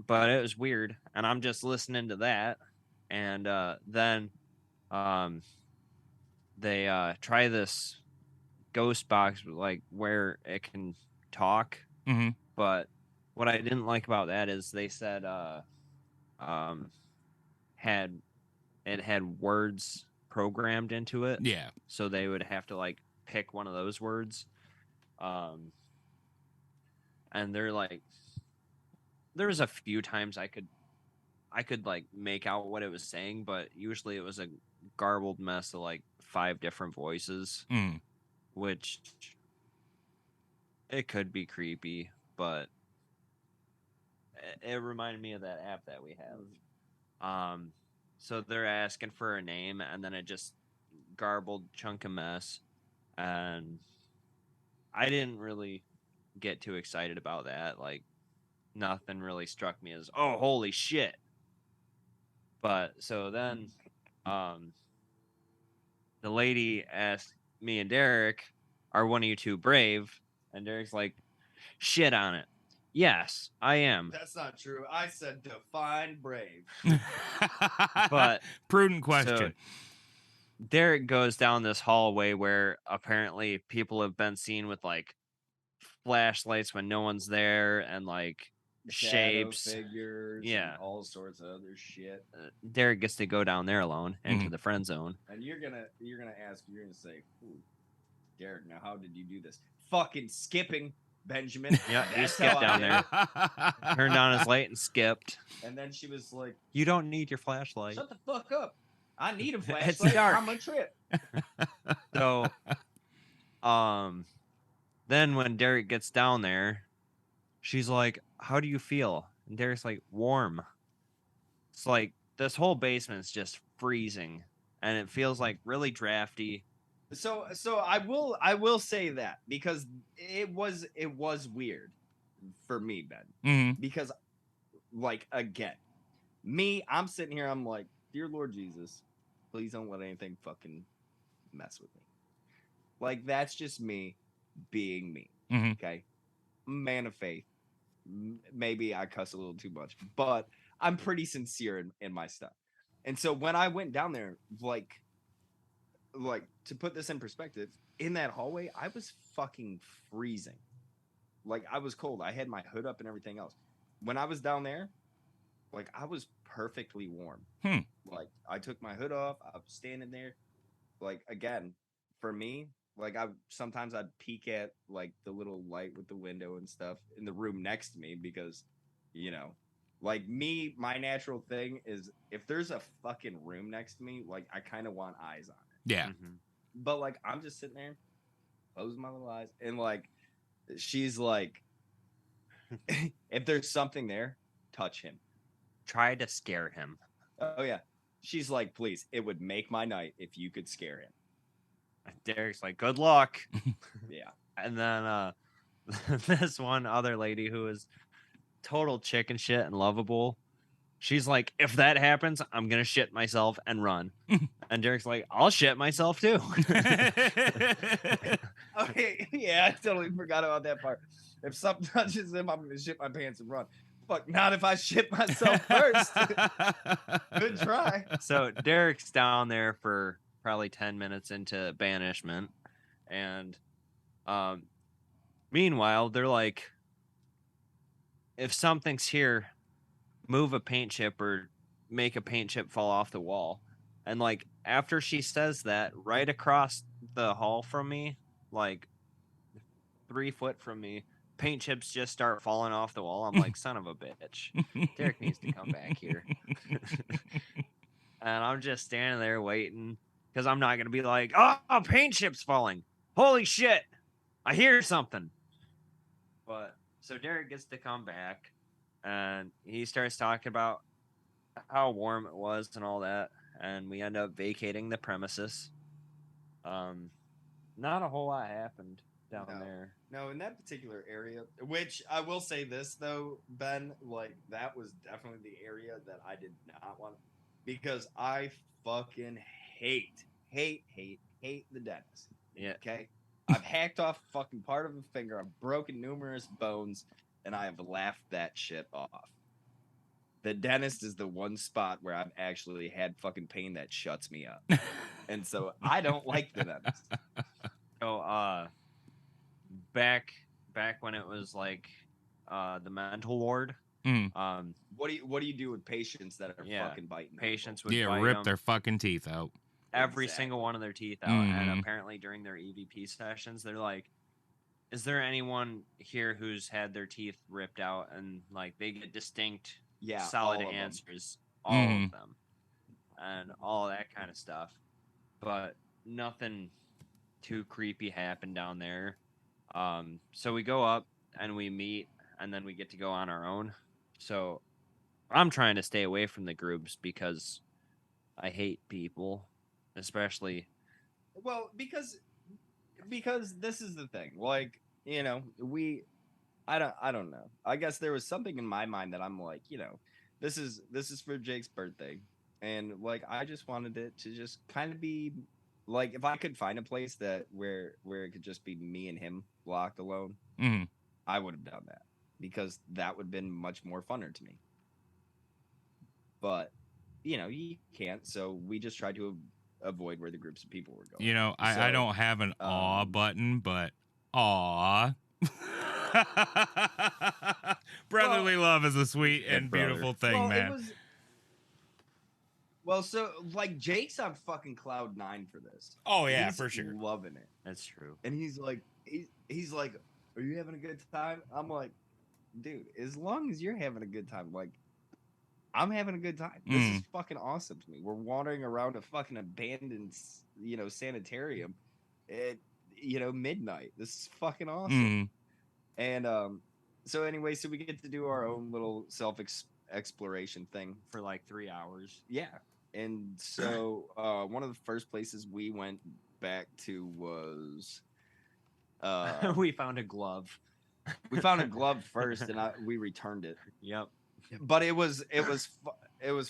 But it was weird, and I'm just listening to that, and then they try this ghost box like where it can talk. Mm-hmm. But what I didn't like about that is they said had words programmed into it. Yeah. So they would have to like pick one of those words. And they're like, there was a few times I could like make out what it was saying, but usually it was a garbled mess of like 5 different voices, which it could be creepy, but it reminded me of that app that we have. So they're asking for a name, and then it just garbled chunk of mess, and I didn't really get too excited about that. Like, nothing really struck me as, oh, holy shit. But so then the lady asked me and Derek, are one of you two brave? And Derek's like, shit on it. Yes, I am. That's not true. I said define brave. But prudent question. So Derek goes down this hallway where apparently people have been seen with like flashlights when no one's there, and like shapes, figures, yeah, and all sorts of other shit. Derek gets to go down there alone into the friend zone. And you're gonna say, ooh, Derek, now how did you do this? Fucking skipping, Benjamin. Yeah, he skipped down there. Turned on his light and skipped. And then she was like, you don't need your flashlight. Shut the fuck up. I need a It's flashlight. dark. I'm a trip. So then when Derek gets down there, she's like, how do you feel? And Derek's like, warm. It's like this whole basement's just freezing, and it feels like really drafty. So I will say that, because it was weird for me, Ben. Because like, again, I'm sitting here, I'm like, dear Lord Jesus, please don't let anything fucking mess with me. Like, that's just me being me. Okay, man of faith. Maybe I cuss a little too much, but I'm pretty sincere in my stuff. And so when I went down there, like to put this in perspective, in that hallway, I was fucking freezing. Like, I was cold. I had my hood up and everything else. When I was down there, like, I was perfectly warm. Like, I took my hood off. I was standing there. Like, again, for me, like, sometimes I'd peek at like the little light with the window and stuff in the room next to me, because, you know, like, me, my natural thing is, if there's a fucking room next to me, like, I kind of want eyes on it. Yeah. But like, I'm just sitting there, closing my little eyes, and like, she's like, if there's something there, touch him. Try to scare him. Oh yeah. She's like, please, it would make my night if you could scare him. Derek's like, good luck. Yeah. And then this one other lady who is total chicken shit and lovable, she's like, if that happens, I'm gonna shit myself and run. And Derek's like, I'll shit myself too. Okay, yeah, I totally forgot about that part. If something touches him, I'm gonna shit my pants and run. Fuck, not if I shit myself first. Good try. So Derek's down there for probably 10 minutes into banishment, and meanwhile, they're like, if something's here, move a paint chip or make a paint chip fall off the wall. And like, after she says that, right across the hall from me, like 3 foot from me, paint chips just start falling off the wall. I'm like, son of a bitch. Derek needs to come back here. And I'm just standing there waiting, because I'm not going to be like, oh, paint chips falling. Holy shit. I hear something. But so Derek gets to come back, and he starts talking about how warm it was and all that. And we end up vacating the premises. Not a whole lot happened. down No. there. No, in that particular area, which I will say this though, Ben, like that was definitely the area that I did not want, because I fucking hate the dentist. Yeah. Okay, I've hacked off fucking part of a finger, I've broken numerous bones, and I have laughed that shit off. The dentist is the one spot where I've actually had fucking pain that shuts me up, and so I don't like the dentist. So back when it was like the mental ward. Mm. What do you do with patients that are Yeah, fucking biting? patients people? would Yeah, bite rip 'em, their fucking teeth out. every Exactly. single one of their teeth out, and Mhm. apparently during their EVP sessions, they're like, "Is there anyone here who's had their teeth ripped out?" And like they get distinct, Yeah, solid all of 'em. answers, all Mhm. of them, and all that kind of stuff. But nothing too creepy happened down there. So we go up and we meet, and then we get to go on our own. So I'm trying to stay away from the groups because I hate people, especially. Well, because this is the thing. Like, I don't know. I guess there was something in my mind that I'm like, this is for Jake's birthday, and like I just wanted it to just kind of be like, if I could find a place that where it could just be me and him locked alone, Mhm. I would have done that, because that would have been much more funner to me. But you can't, so we just tried to avoid where the groups of people were going. You know, I So, don't have an aw button, but aw. Brotherly love is a sweet Good and brother. beautiful thing, well, man. it was well. So like Jake's on fucking cloud 9 for this. Oh yeah, He's for sure. loving it, That's true. and he's like, he's like, "Are you having a good time?" I'm like, "Dude, as long as you're having a good time, like, I'm having a good time. This is fucking awesome to me. We're wandering around a fucking abandoned, sanitarium at, midnight. This is fucking awesome." And so anyway, so we get to do our own little self exploration thing. For like 3 hours. Yeah. And so one of the first places we went back to was We found a glove. we found a glove first, and we returned it. Yep. But it was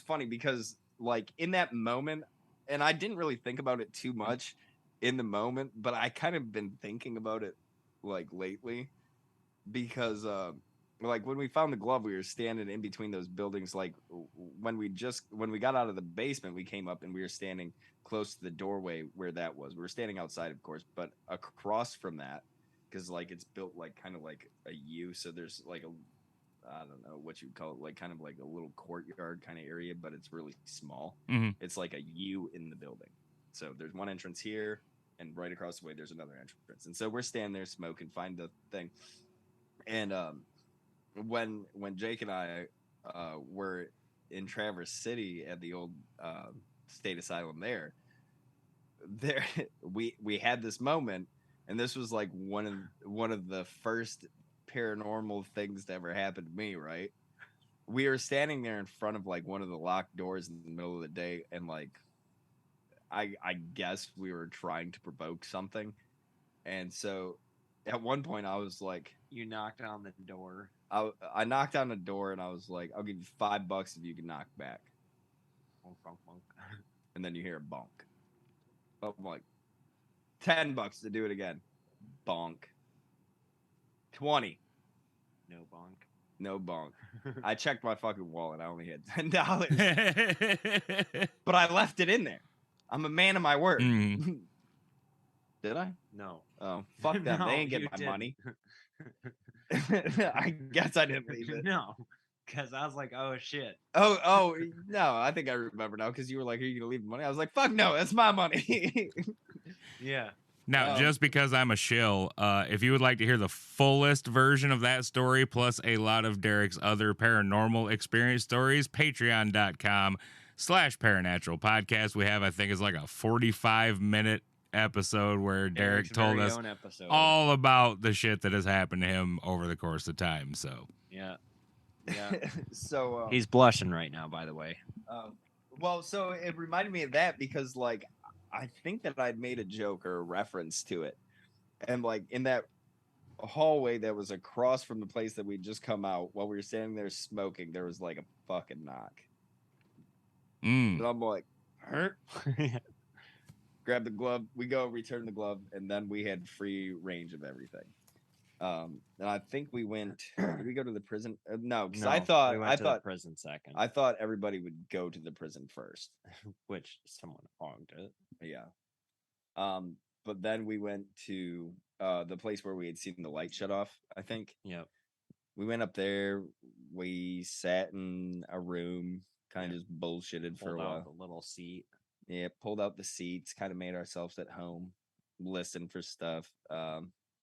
funny because like in that moment, and I didn't really think about it too much in the moment, but I kind of been thinking about it like lately, because like when we found the glove, we were standing in between those buildings. Like when we got out of the basement, we came up and we were standing close to the doorway where that was. We were standing outside, of course, but across from that, because like it's built like kind of like a U, so there's like a, I don't know what you'd call it, like kind of like a little courtyard kind of area, but it's really small. It's like a U in the building. So there's one entrance here, and right across the way there's another entrance. And so we're standing there smoking, find the thing. And when Jake and I were in Traverse City at the old state asylum there we had this moment, and this was like one of the first paranormal things to ever happen to me, right? We were standing there in front of like one of the locked doors in the middle of the day, and like I guess we were trying to provoke something. And so at one point I was like, You knocked on the door. I knocked on the door and I was like, I'll give you $5 if you can knock back. Bonk, bonk, bonk. And then you hear a bonk. I'm like, $10 to do it again. Bonk. 20. No bonk. No bonk. I checked my fucking wallet. I only had $10. But I left it in there. I'm a man of my word. Did I? No. Oh, fuck them. No, They ain't get you my didn't. money. I guess I didn't leave it. No. Because I was like, oh shit. Oh, no. I think I remember now, because you were like, are you going to leave the money? I was like, fuck no, that's my money. Yeah. Now, just because I'm a shill, if you would like to hear the fullest version of that story, plus a lot of Derek's other paranormal experience stories, patreon.com/paranatural podcast. We have, I think, is like a 45-minute episode where Derek Eric's told very us own episode. all about the shit that has happened to him over the course of time. So, Yeah. Yeah. So He's blushing right now, by the way. well, so it reminded me of that because, like, I think that I'd made a joke or a reference to it And like in that hallway that was across from the place that we'd just come out, while we were standing there smoking, there was like a fucking knock. And I'm like, hurt. Grab the glove. We go return the glove, and then we had free range of everything. And I think we went. Did we go to the prison? No, because I thought we went to the prison second, I thought everybody would go to the prison first, which someone hogged it. Yeah. But then we went to the place where we had seen the light shut off. I think. Yep. We went up there. We sat in a room, kind of just bullshitted for a while. The little seat. Yeah, pulled out the seats, kind of made ourselves at home, listened for stuff.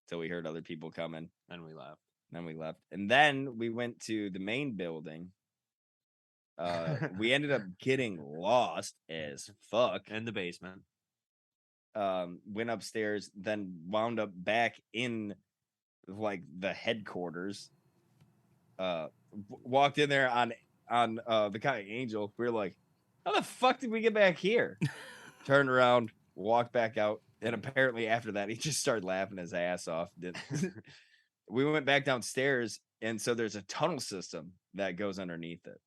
Till we heard other people coming. And we left. And then we went to the main building. We ended up getting lost as fuck in the basement. Went upstairs, then wound up back in like the headquarters. Walked in there on the Guy Angel. We were like, how the fuck did we get back here? Turned around, walked back out, and apparently after that he just started laughing his ass off. We went back downstairs, and so there's a tunnel system that goes underneath it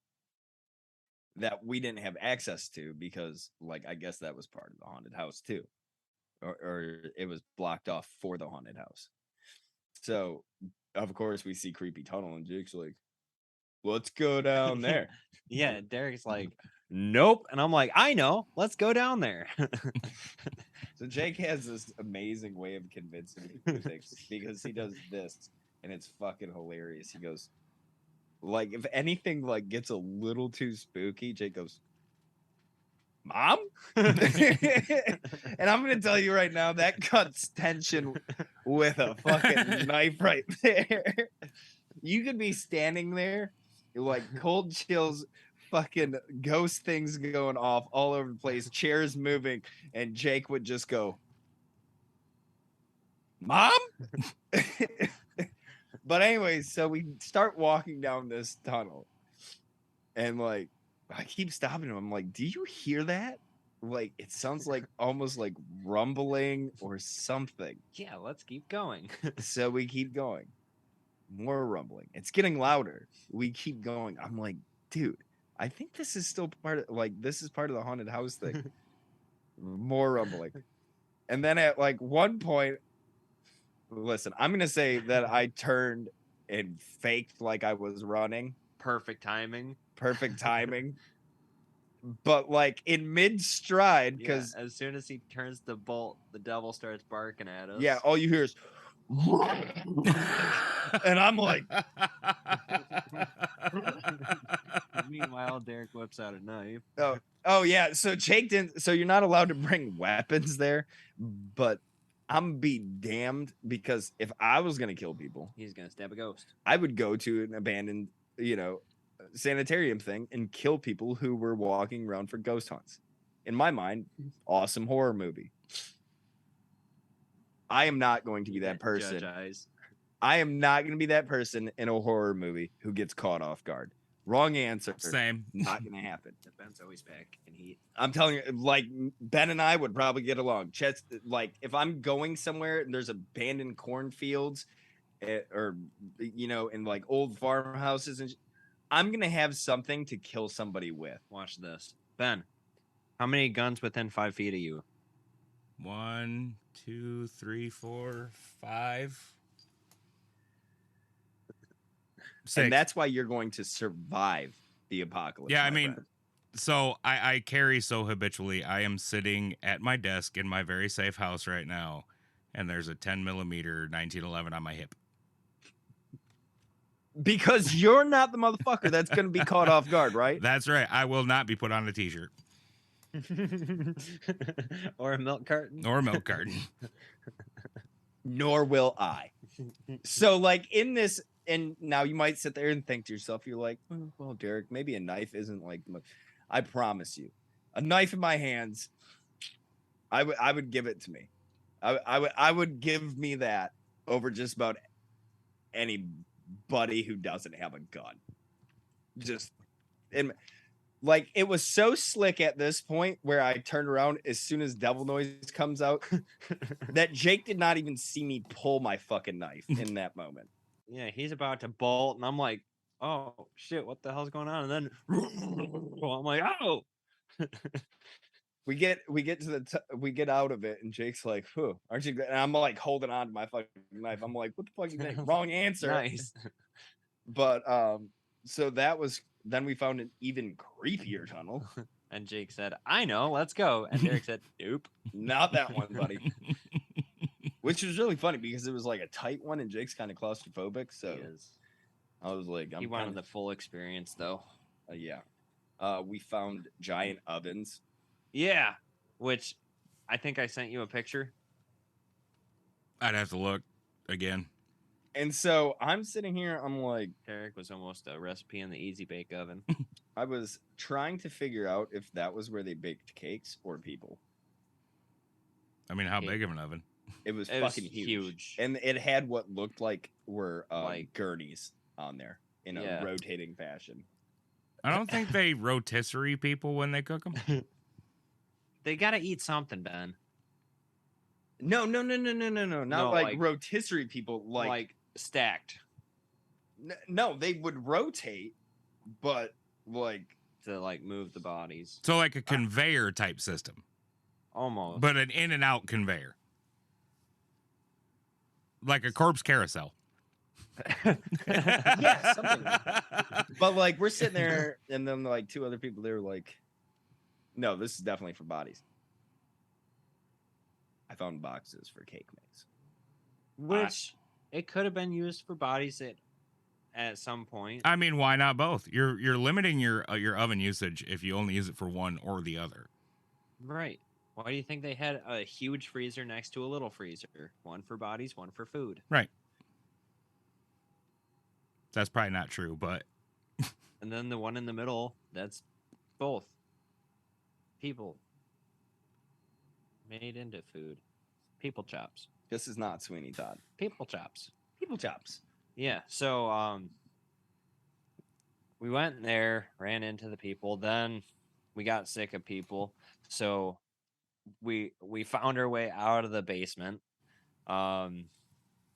that we didn't have access to because, like, I guess that was part of the haunted house too, or it was blocked off for the haunted house. So, of course, we see creepy tunnel, and Jake's like, let's go down there. Yeah, Derek's like, nope. And I'm like, I know. Let's go down there. So Jake has this amazing way of convincing me to things because he does this, and it's fucking hilarious. He goes, like, if anything like gets a little too spooky, Jake goes, Mom? And I'm gonna tell you right now, that cuts tension with a fucking knife right there. You could be standing there, like cold chills, fucking ghost things going off all over the place, chairs moving, and Jake would just go, Mom? But anyways, so we start walking down this tunnel, and like I keep stopping him. I'm like, do you hear that? Like, it sounds like almost like rumbling or something. Yeah, let's keep going. So we keep going. More rumbling. It's getting louder. We keep going. I'm like, dude, I think this is still part of, like, this is part of the haunted house thing. More rumbling. And then at like one point, listen, I'm going to say that I turned and faked like I was running. Perfect timing. But like in mid stride, because as soon as he turns the bolt, the devil starts barking at us. Yeah, all you hear is and I'm like meanwhile Derek whips out a knife. Oh yeah, so Jake didn't, so you're not allowed to bring weapons there, but I'm be damned, because if I was gonna kill people, he's gonna stab a ghost. I would go to an abandoned, sanitarium thing and kill people who were walking around for ghost hunts. In my mind, awesome horror movie. I am not going to be that person. I am not going to be that person in a horror movie who gets caught off guard. Wrong answer. Same. Not going to happen. Ben's always back, and I'm telling you, like, Ben and I would probably get along. Like, if I'm going somewhere and there's abandoned cornfields, or in like old farmhouses, and I'm gonna have something to kill somebody with. Watch this, Ben. How many guns within 5 feet of you? 1, 2, 3, 4, 5. 6. And that's why you're going to survive the apocalypse. Yeah, I mean, so I carry so habitually. I am sitting at my desk in my very safe house right now, and there's a 10mm 1911 on my hip. Because you're not the motherfucker that's going to be caught off guard, right? That's right. I will not be put on a t-shirt. Or a milk carton. Nor will I. So, like, in this, and now you might sit there and think to yourself, you're like, well, Derek, maybe a knife isn't like, I promise you, a knife in my hands, I would give it to me. I would give me that over just about anybody who doesn't have a gun. Just, and Like it was so slick at this point where I turned around as soon as Devil Noise comes out that Jake did not even see me pull my fucking knife in that moment. Yeah, he's about to bolt, and I'm like, oh shit, what the hell's going on? And then I'm like, oh. We get to we get out of it, and Jake's like, "Whew, aren't you?" And I'm like holding on to my fucking knife. I'm like, "What the fuck you think?" Wrong answer. Nice. But so that was. Then we found an even creepier tunnel. And Jake said, I know, let's go. And Derek said, nope. Not that one, buddy. Which was really funny because it was like a tight one, and Jake's kind of claustrophobic. So He is. I was like, He wanted the full experience, though. yeah. We found giant ovens. Yeah, which I think I sent you a picture. I'd have to look again. And so I'm sitting here, I'm like, Derek was almost a recipe in the Easy Bake Oven. I was trying to figure out if that was where they baked cakes or people. I mean, how Cake. big of an oven? It was It was fucking huge. And it had what looked like were Like- gurneys on there in a Yeah. rotating fashion. I don't think they rotisserie people when they cook them. They got to eat something, Ben. No. Not No, like like- rotisserie people. Like stacked no, they would rotate, but like to like move the bodies. So like a conveyor type system, Almost. but an in and out conveyor. Like a corpse carousel. Yeah, something like that. But like we're sitting there, and then like two other people, they were like, "No, this is definitely for bodies." I found boxes for cake mix. Which it could have been used for bodies at some point. I mean, why not both? You're limiting your oven usage if you only use it for one or the other. Right. Why do you think they had a huge freezer next to a little freezer? One for bodies, one for food. Right. That's probably not true, but And then the one in the middle, that's both. People made into food. People chops. This is not Sweeney Todd. People chops. People chops. Yeah. So we went there, ran into the people, then we got sick of people. So we found our way out of the basement.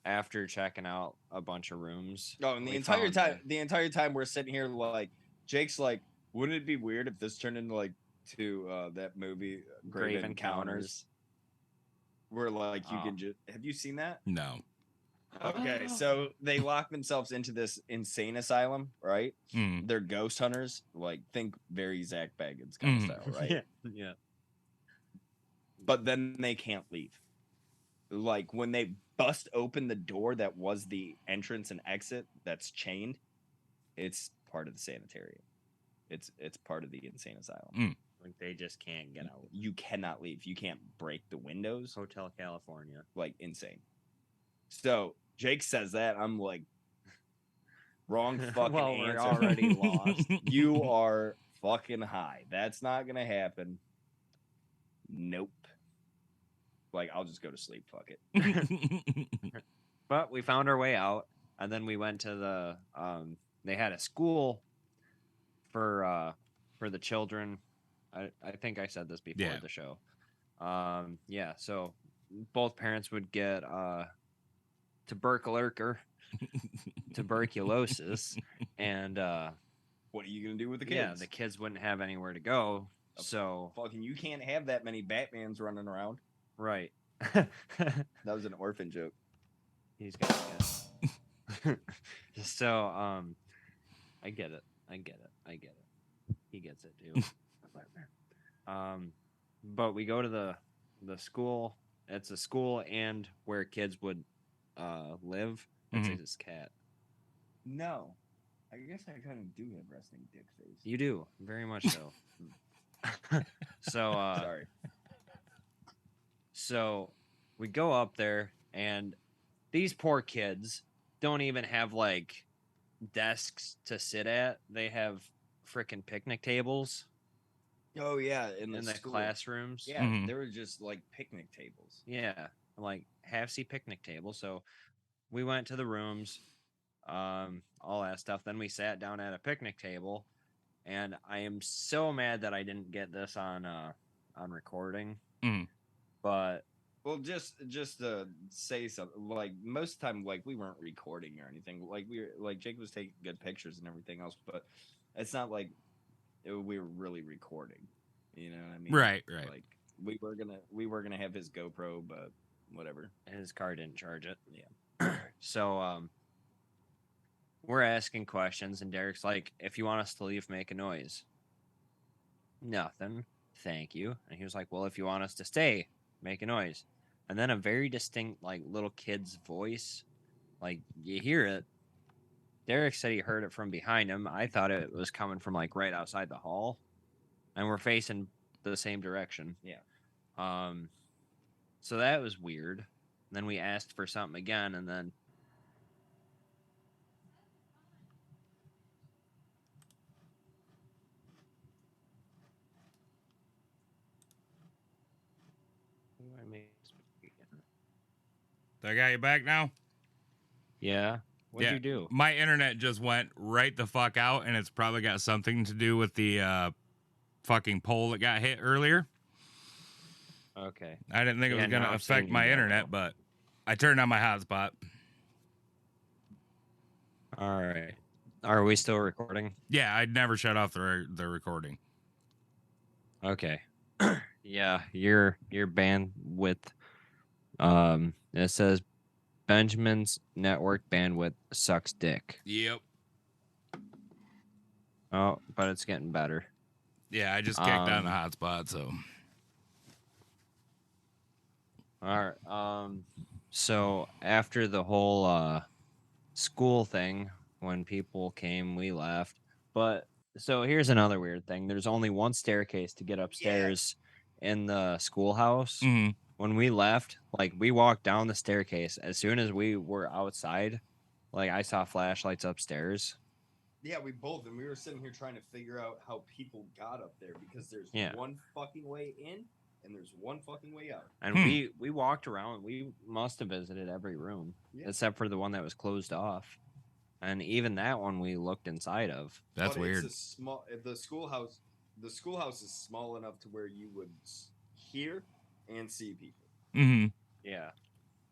After checking out a bunch of rooms. Oh, and we found the entire time we're sitting here, like Jake's like, wouldn't it be weird if this turned into like that movie Grave Encounters. where like you Oh. can just have you seen that? no. Okay, so they lock themselves into this insane asylum, right? Mm. They're ghost hunters, like think very Zach Baggins kind of style, right? Yeah. Yeah. But then they can't leave. Like when they bust open the door that was the entrance and exit that's chained, it's part of the sanitarium. It's part of the insane asylum. Like they just can't get out. You cannot leave. You can't break the windows. Hotel California. Like insane. So Jake says that. I'm like, wrong fucking Well, we're answer. already lost. You are fucking high. That's not gonna happen. Nope. Like I'll just go to sleep. Fuck it. But we found our way out, and then we went to the they had a school for the children. I think I said this before Yeah. the show. Yeah, so both parents would get tuberculosis, and What are you gonna do with the kids? yeah, the kids wouldn't have anywhere to go. So Fucking, you can't have that many Batmans running around. right. That was an orphan joke. He's got it. So I get it. He gets it too. But we go to the school. It's a school and where kids would live. It's Mhm. his cat. No, I guess I kind of do have resting dick face. You do very much so. So Sorry. So we go up there, and these poor kids don't even have like desks to sit at. They have freaking picnic tables Oh yeah, in in the the school. classrooms. Yeah, Mhm. they were just like picnic tables. Yeah, like half seat picnic table. So we went to the rooms, all that stuff. Then we sat down at a picnic table, And I am so mad that I didn't get this on recording. Mhm. But Well, just to say something, like most of the time, like we weren't recording or anything. Like Jake was taking good pictures and everything else, but it's not like we were really recording. You know what I mean? Right. Like we were gonna have his GoPro, but whatever. his car didn't charge it. Yeah. So we're asking questions, and Derek's like, "If you want us to leave, make a noise." Nothing. Thank you. And he was like, "Well, if you want us to stay, make a noise." And then a very distinct, like, little kid's voice, like, you hear it. Derek said he heard it from behind him. I thought it was coming from, like, right outside the hall. And we're facing the same direction. Yeah. So that was weird. Then we asked for something again, and then I got you back now. yeah. What'd Yeah. you do? My internet just went right the fuck out, and it's probably got something to do with the fucking pole that got hit earlier. Okay. I didn't think it Yeah, was going now to I'm seeing affect you my now. internet, but I turned on my hotspot. All right. Are we still recording? Yeah, I'd never shut off the recording. Okay. Yeah, your bandwidth. It says Benjamin's network bandwidth sucks dick. Yep. Oh, but it's getting better. Yeah, I just kicked on the hotspot, so. All right. So after the whole school thing, when people came, we left. But so here's another weird thing. There's only one staircase to get upstairs in the schoolhouse. Mhm. When we left, like, we walked down the staircase. As soon as we were outside, like, I saw flashlights upstairs. Yeah, we were sitting here trying to figure out how people got up there because there's Yeah. one fucking way in and there's one fucking way out. And we walked around. We must have visited every room except for the one that was closed off. And even that one we looked inside of. That's But weird. It's a small. The schoolhouse is small enough to where you would hear and see people. Mm-hmm. Yeah,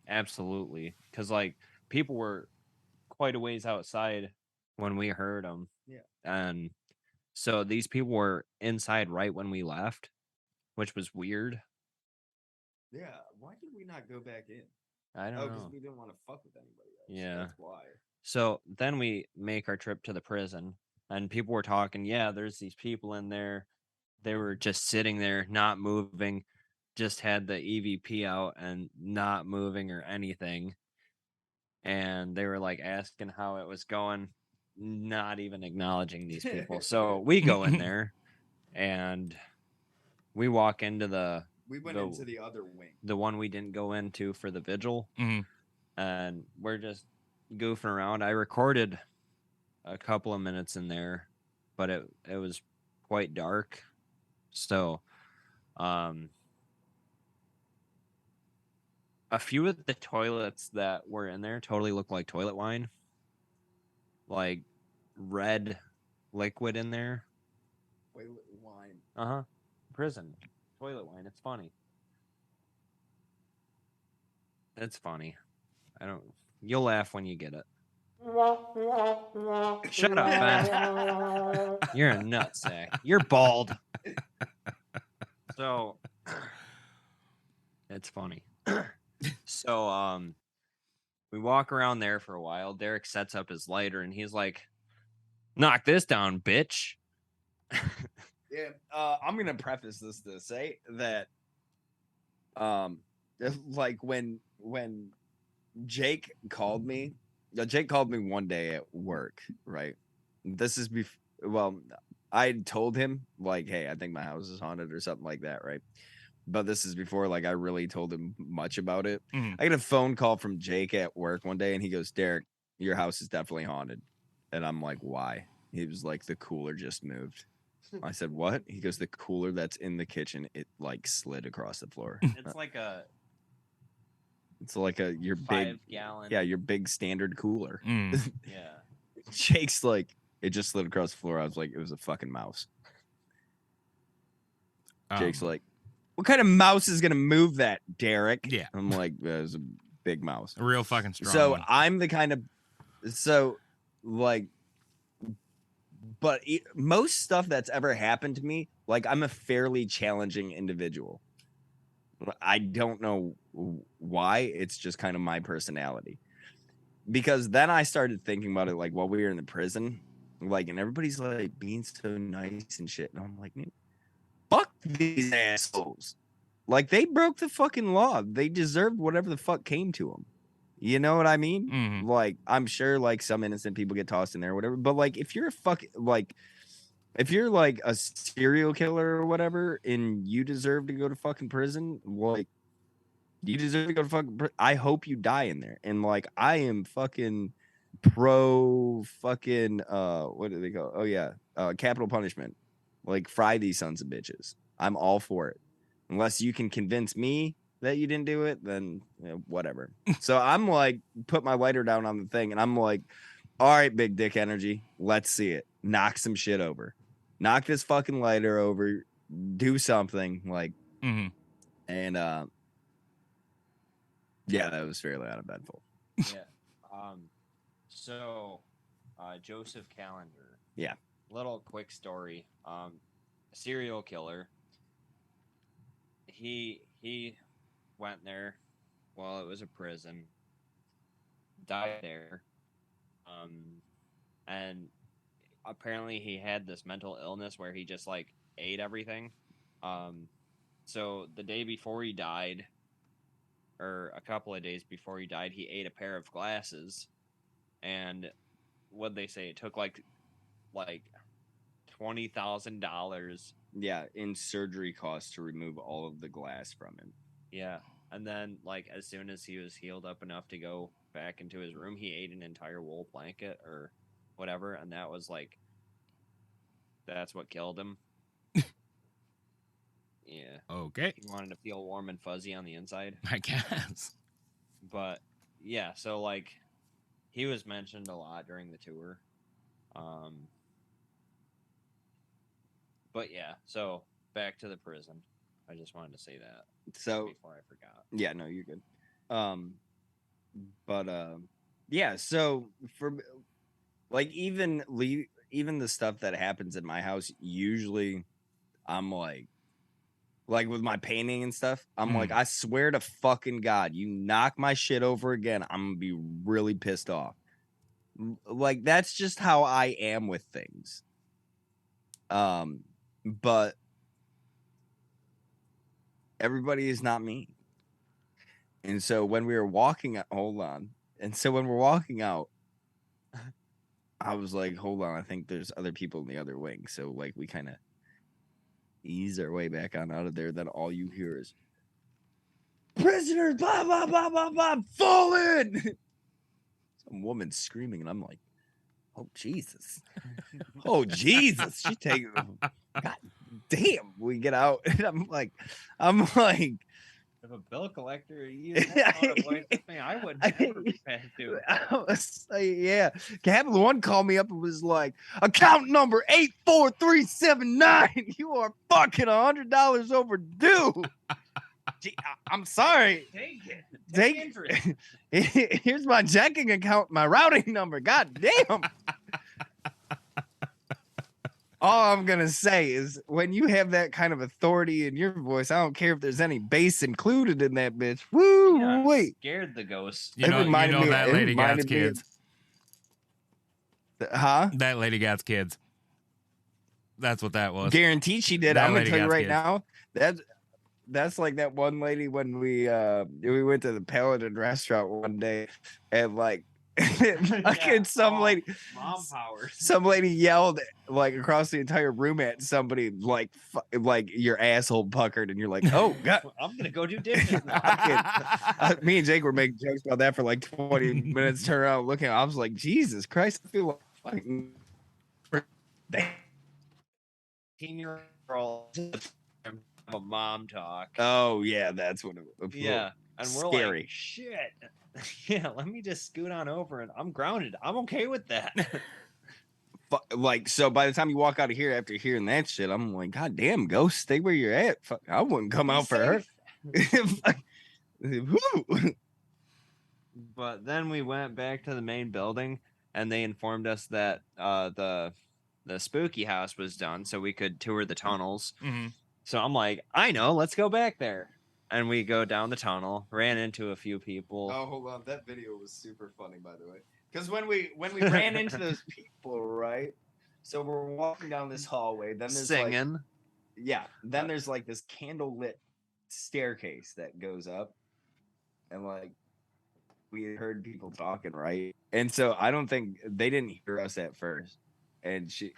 absolutely. Because, like, people were quite a ways outside when we heard them. Yeah. And so these people were inside right when we left, which was weird. Yeah. Why did we not go back in? I don't because know. we didn't want to fuck with anybody else. Yeah. That's why. So then we make our trip to the prison, and people were talking, yeah, there's these people in there. They were just sitting there, not moving, just had the EVP out and not moving or anything. And they were, like, asking how it was going, not even acknowledging these people. So we go in there, and we walk into We went into the other wing. the one we didn't go into for the vigil. Mhm. And we're just goofing around. I recorded a couple of minutes in there, but it was quite dark. So a few of the toilets that were in there totally looked like toilet wine. Like red liquid in there. Toilet wine. Uh-huh. Prison. Toilet wine. It's funny. It's funny. You'll laugh when you get it. Shut up, Ben. You're a nutsack. You're bald. So it's funny. So we walk around there for a while. Derek sets up his lighter and he's like, "Knock this down, bitch." Yeah, I'm gonna preface this to say that, like when Jake called me one day at work, right? This is well, I told him, like, hey, I think my house is haunted or something like that, right? But this is before, like, I really told him much about it. Mhm. I get a phone call from Jake at work one day, and he goes, "Derek, your house is definitely haunted." And I'm like, "Why?" He was like, "The cooler just moved." I said, "What?" He goes, "The cooler that's in the kitchen, it like slid across the floor." It's like your big 5-gallon. yeah, your big standard cooler. Mm. Yeah. Jake's like, It just slid across the floor. I was like, it was a fucking mouse. Jake's like, what kind of mouse is gonna move that, Derek? Yeah. I'm like, it was a big mouse. a real fucking strong So one. I'm the kind of but most stuff that's ever happened to me, like I'm a fairly challenging individual. I don't know why. It's just kind of my personality. Because then I started thinking about it, like while we were in the prison, like, and everybody's like being so nice and shit, and I'm like, man, fuck these assholes. Like they broke the fucking law. They deserved whatever the fuck came to them. You know what I mean? Mhm. Like I'm sure like some innocent people get tossed in there or whatever, but like if you're if you're like a serial killer or whatever and you deserve to go to fucking prison, like you deserve to go to fucking I hope you die in there. And like I am fucking pro fucking what do they call? Oh yeah, capital punishment. Like fry these sons of bitches. I'm all for it. Unless you can convince me that you didn't do it, then whatever. So I'm like, put my lighter down on the thing, and I'm like, all right, big dick energy, let's see it. Knock some shit over. Knock this fucking lighter over. Do something like, Mhm. and yeah, that was fairly uneventful. Yeah. So, Joseph Calendar. Yeah. Little quick story. Serial killer. He went there while it was a prison. Died there. And apparently he had this mental illness where he just like ate everything. So the day before he died, or a couple of days before he died, he ate a pair of glasses, and what they say, it took like $20,000. Yeah, in surgery costs to remove all of the glass from him. Yeah, and then like as soon as he was healed up enough to go back into his room, he ate an entire wool blanket or whatever, and that's what killed him. Yeah. Okay. He wanted to feel warm and fuzzy on the inside. I guess. But yeah, so like he was mentioned a lot during the tour. But yeah, so back to the prison. I just wanted to say that So before I forgot. yeah, no, you're good. Yeah, so for like even the stuff that happens in my house, usually I'm like with my painting and stuff, I'm like, I swear to fucking God, you knock my shit over again, I'm gonna be really pissed off. Like that's just how I am with things. But everybody is not me. And so when we were walking, hold on. And so when we're walking out, I was like, hold on, I think there's other people in the other wing. So like we kind of ease our way back on out of there. Then all you hear is prisoners, blah, blah, blah, blah, blah, fallen. Some woman screaming, and I'm like, oh Jesus. Oh Jesus. She takes God damn. We get out, and I'm like, If a bill collector, you I would never pass to. I was like, yeah. Capital One called me up and was like, account number 84379. You are fucking $100 overdue. Gee, I'm sorry. Take it. Take interest. Here's my checking account, my routing number. God damn. All I'm gonna say is when you have that kind of authority in your voice, I don't care if there's any bass included in that bitch. Woo, Yeah, wait. Scared the ghost. You know that lady got kids. Huh? That lady got kids. That's what that was. Guaranteed she did. That I'm gonna lady tell you got right kids. now. That's like that one lady when we went to the Paladin restaurant one day, and like some lady, Mom powers. some lady yelled like across the entire room at somebody like your asshole puckered, and you're like, oh God. I'm gonna go do dishes now. Me and Jake were making jokes about that for like 20 minutes. Turn around looking, I was like, Jesus Christ, I feel like fucking 18-year-old have a mom talk. oh yeah, that's what it was. Yeah, and we're Scary. like, shit. Yeah, let me just scoot on over, and I'm grounded. I'm okay with that. like, so by the time you walk out of here after hearing that shit, I'm like, God damn, ghost, stay where you're at. Fuck, I wouldn't come out for her. Woo. But then we went back to the main building, and they informed us that the spooky house was done, so we could tour the tunnels. Mhm. So I'm like, I know, let's go back there. And we go down the tunnel, ran into a few people. Oh, hold on, that video was super funny, by the way. Because when we ran into those people, right? So we're walking down this hallway. Then there's Singing. Then there's like this candle lit staircase that goes up, and like we had heard people talking, right? And so I don't think they didn't hear us at first. And she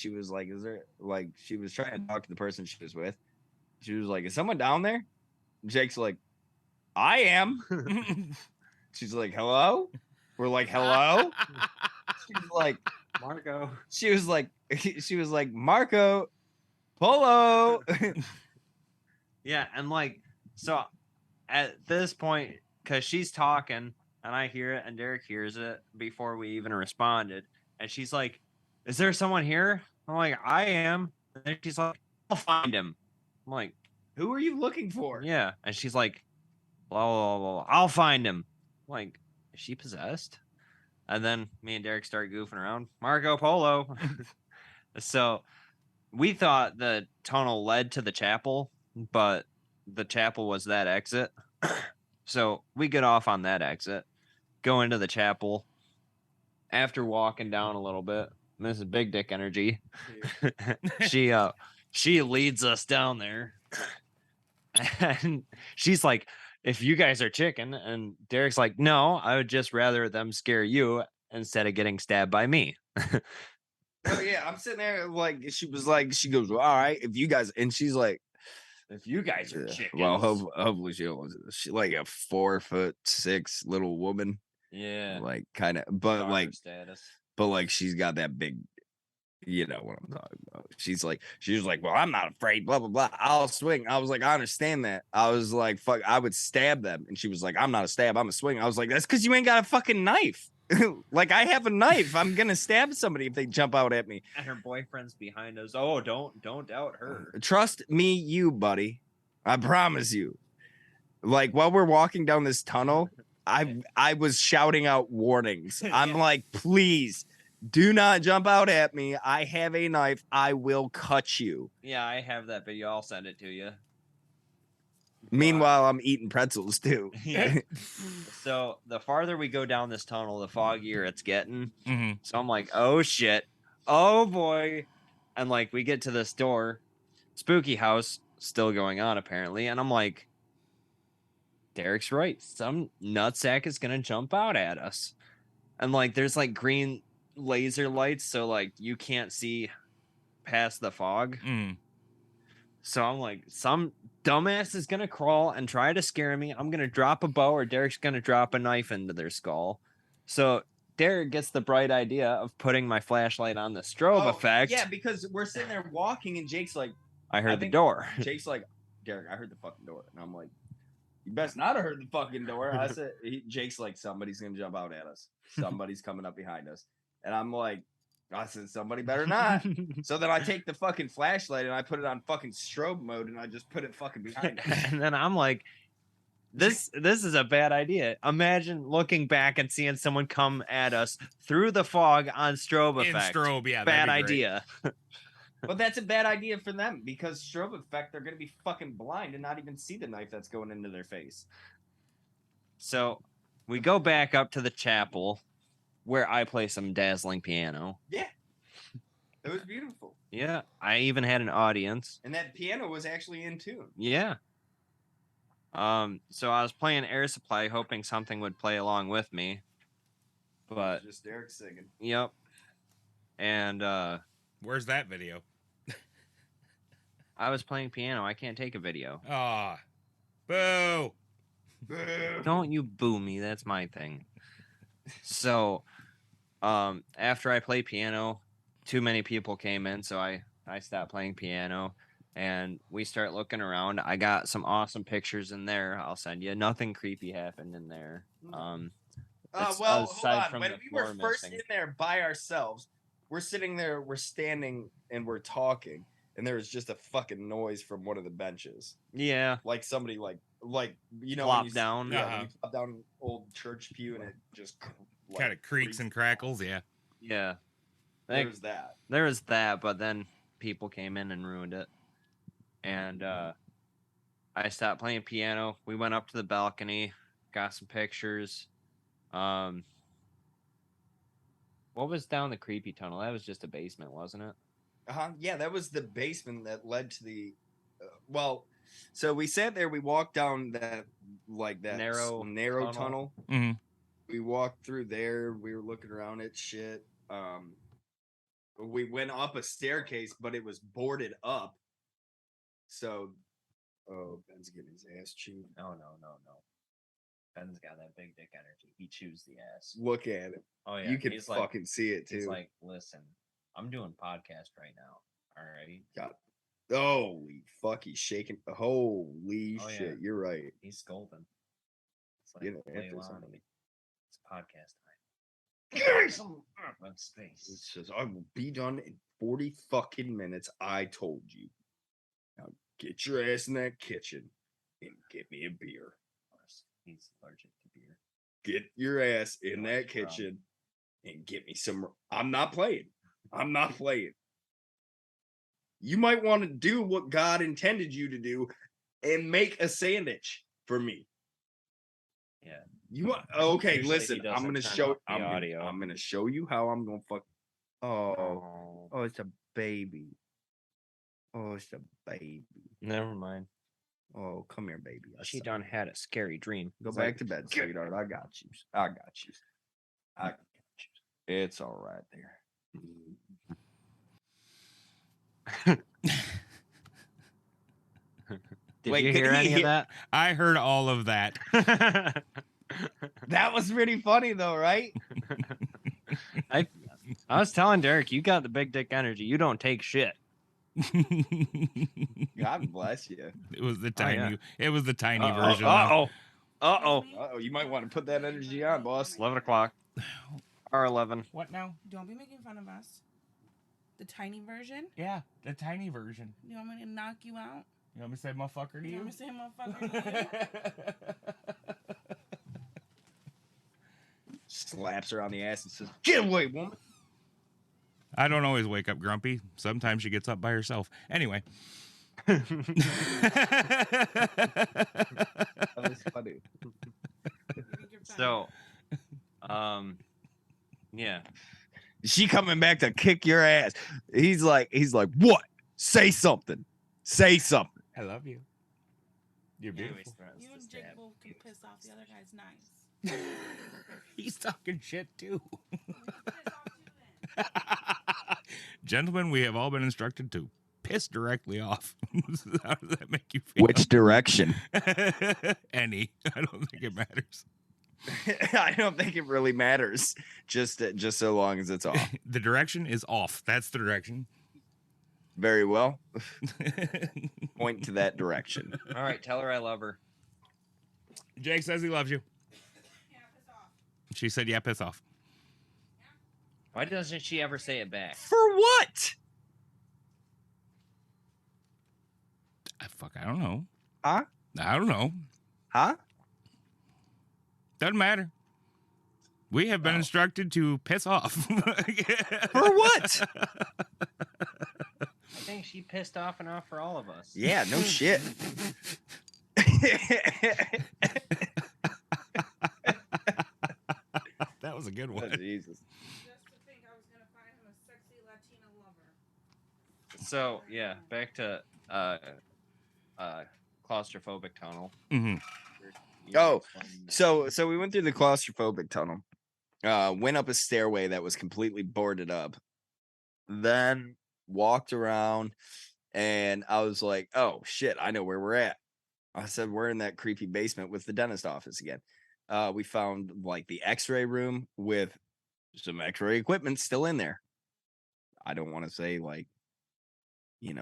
was like, is there, like, she was trying to talk to the person she was with. She was like, is someone down there? Jake's like, I am. She's like, hello? We're like, hello? She's like, Marco. she was like, Marco Polo. Yeah, and like, so at this point, because she's talking and I hear it and Derek hears it before we even responded, and she's like, is there someone here? I'm like, I am. And then she's like, I'll find him. I'm like, Who are you looking for? yeah. And she's like, blah, blah, blah, blah. I'll find him. I'm like, is she possessed? And then me and Derek start goofing around. Marco Polo. So we thought the tunnel led to the chapel, but the chapel was that exit. So we get off on that exit, go into the chapel. After walking down a little bit, this is big dick energy. She leads us down there, and she's like, if you guys are chicken, and Derek's like, no, I would just rather them scare you instead of getting stabbed by me. Oh yeah, I'm sitting there like she goes, well, all right, if you guys, and she's like, If you guys are yeah, chickens. well, hopefully she's like a 4'6" little woman, Yeah. like kind of, but Daughter like, status. she's got that big, you know what I'm talking about. She was like, well, I'm not afraid, blah blah blah. I'll swing. I was like, I understand that. I was like, fuck, I would stab them, and she was like, I'm not a stab, I'm a swing. I was like, that's because you ain't got a fucking knife. Like, I have a knife. I'm gonna stab somebody if they jump out at me. And her boyfriend's behind us. Oh, don't doubt her. Trust me, you buddy. I promise you. Like, while we're walking down this tunnel, I was shouting out warnings. I'm like, please do not jump out at me. I have a knife. I will cut you. Yeah, I have that video. I'll send it to you. Meanwhile, I'm eating pretzels too. Yeah. So the farther we go down this tunnel, the foggier it's getting. Mhm. So I'm like, oh shit, oh boy, and like we get to this door, spooky house still going on apparently, and I'm like, Derek's right, some nutsack is gonna jump out at us, and like there's like green laser lights, so like you can't see past the fog. Mm. So I'm like, some dumbass is gonna crawl and try to scare me. I'm gonna drop a bow, or Derek's gonna drop a knife into their skull. So Derek gets the bright idea of putting my flashlight on the strobe effect. Yeah, because we're sitting there walking, and Jake's like, I heard the door. Jake's like, Derek, I heard the fucking door, and I'm like, you best not have heard the fucking door. I said, Jake's like, somebody's gonna jump out at us. Somebody's coming up behind us, and I'm like, I said, somebody better not. So then I take the fucking flashlight and I put it on fucking strobe mode, and I just put it fucking behind us. And then I'm like, this is a bad idea. Imagine looking back and seeing someone come at us through the fog on strobe In effect. strobe, yeah. Bad that'd be great. idea. But that's a bad idea for them, because strobe effect, they're gonna be fucking blind and not even see the knife that's going into their face. So we go back up to the chapel where I play some dazzling piano. Yeah, it was beautiful, Yeah, I even had an audience. and that piano was actually in tune. Yeah. So I was playing Air Supply, hoping something would play along with me. But Just Derek singing. yep. And Where's that video? I was playing piano. I can't take a video. Ah, boo. Don't you boo me. That's my thing. So, after I play piano, too many people came in, so I stopped playing piano, and we start looking around. I got some awesome pictures in there. I'll send you. Nothing creepy happened in there. It's Well, hold aside on. from When the we were floor first missing. in there by ourselves, we're sitting there, we're standing, and we're talking, and there was just a fucking noise from one of the benches, Yeah. like somebody like you know, Plop when you, down. yeah, Uh-huh. when you plop down an old church pew and it just like, Kind of creaks and crackles. Yeah. Yeah. There's that. There was that, but then people came in and ruined it. And I stopped playing piano. We went up to the balcony, got some pictures. What was down the creepy tunnel? That was just a basement, wasn't it? Yeah, that was the basement that led to the. Well, so we sat there. We walked down that narrow tunnel. Mm-hmm. We walked through there. We were looking around at shit. We went up a staircase, but it was boarded up. So, Ben's getting his ass chewed. No. Ben's got that big dick energy. He chews the ass. Look at it. Oh yeah, You can he's fucking see it too. He's like, listen, I'm doing podcast right now. All right. God. Holy fuck, he's shaking. Holy Oh, yeah. shit, you're right. He's scolding. It's like, Get it play after along. somebody. It's podcast time. Give me some. Of space. It says, I will be done in 40 fucking minutes. I told you. Now get your ass in that kitchen and get me a beer. Of course, he's allergic to beer. Get your ass in Yeah, that kitchen and get me some. I'm not playing. I'm not playing. You might want to do what God intended you to do and make a sandwich for me. Yeah. You want? Okay, Usually listen. he I'm doesn't gonna turn show. off the I'm audio. gonna show you how I'm gonna fuck. Oh, it's a baby. Oh, it's a baby. Never mind. Oh, come here, baby. She done had a scary dream. Go back to bed, sweetheart. I got you. I got you. I got you. It's all right there. Did Wait, you did hear any he- of that? I heard all of that. That was pretty funny, though, right? I was telling Derek, you got the big dick energy. You don't take shit. God bless you. It was the Oh, tiny. yeah. It was the tiny Uh-oh, version. though. Uh-oh. Uh-oh. Oh, you might want to put that energy on, boss. 11 o'clock. Or 11. What now? Don't be making fun of us. The tiny version? Yeah, the tiny version. You want me to knock you out? You want me to say motherfucker to You you? want me to say motherfucker to you? Slaps her on the ass and says, "Get away, woman." I don't always wake up grumpy. Sometimes she gets up by herself. Anyway. That was funny. You think you're funny. So, yeah. She coming back to kick your ass. He's like, what? Say something. Say something. I love you. You're beautiful. You and Jake both can piss off. The other guy's nice. He's talking shit too. Piss off too then. Gentlemen, we have all been instructed to piss directly off. How does that make you feel? Which direction? Any. I don't think it matters. I don't think it really matters. Just so long as it's off. The direction is off. That's the direction. Very well. Point to that direction. All right, tell her I love her. Jake says he loves you. Yeah, piss off. She said, yeah, piss off. Why doesn't she ever say it back? For what? Fuck, I don't know. Huh? I don't know. Huh? Doesn't matter. We have been instructed to piss off. For what? I think she pissed off enough for all of us. Yeah, no shit. That was a good Oh, one. Jesus. Just to think I was going to find him a sexy Latina lover. So, yeah, back to claustrophobic tunnel. Hmm. Oh, So we went through the claustrophobic tunnel. Went up a stairway that was completely boarded up. Then walked around and I was like, oh shit, I know where we're at. I said, we're in that creepy basement with the dentist office again. We found like the x-ray room with some x-ray equipment still in there. I don't want to say like,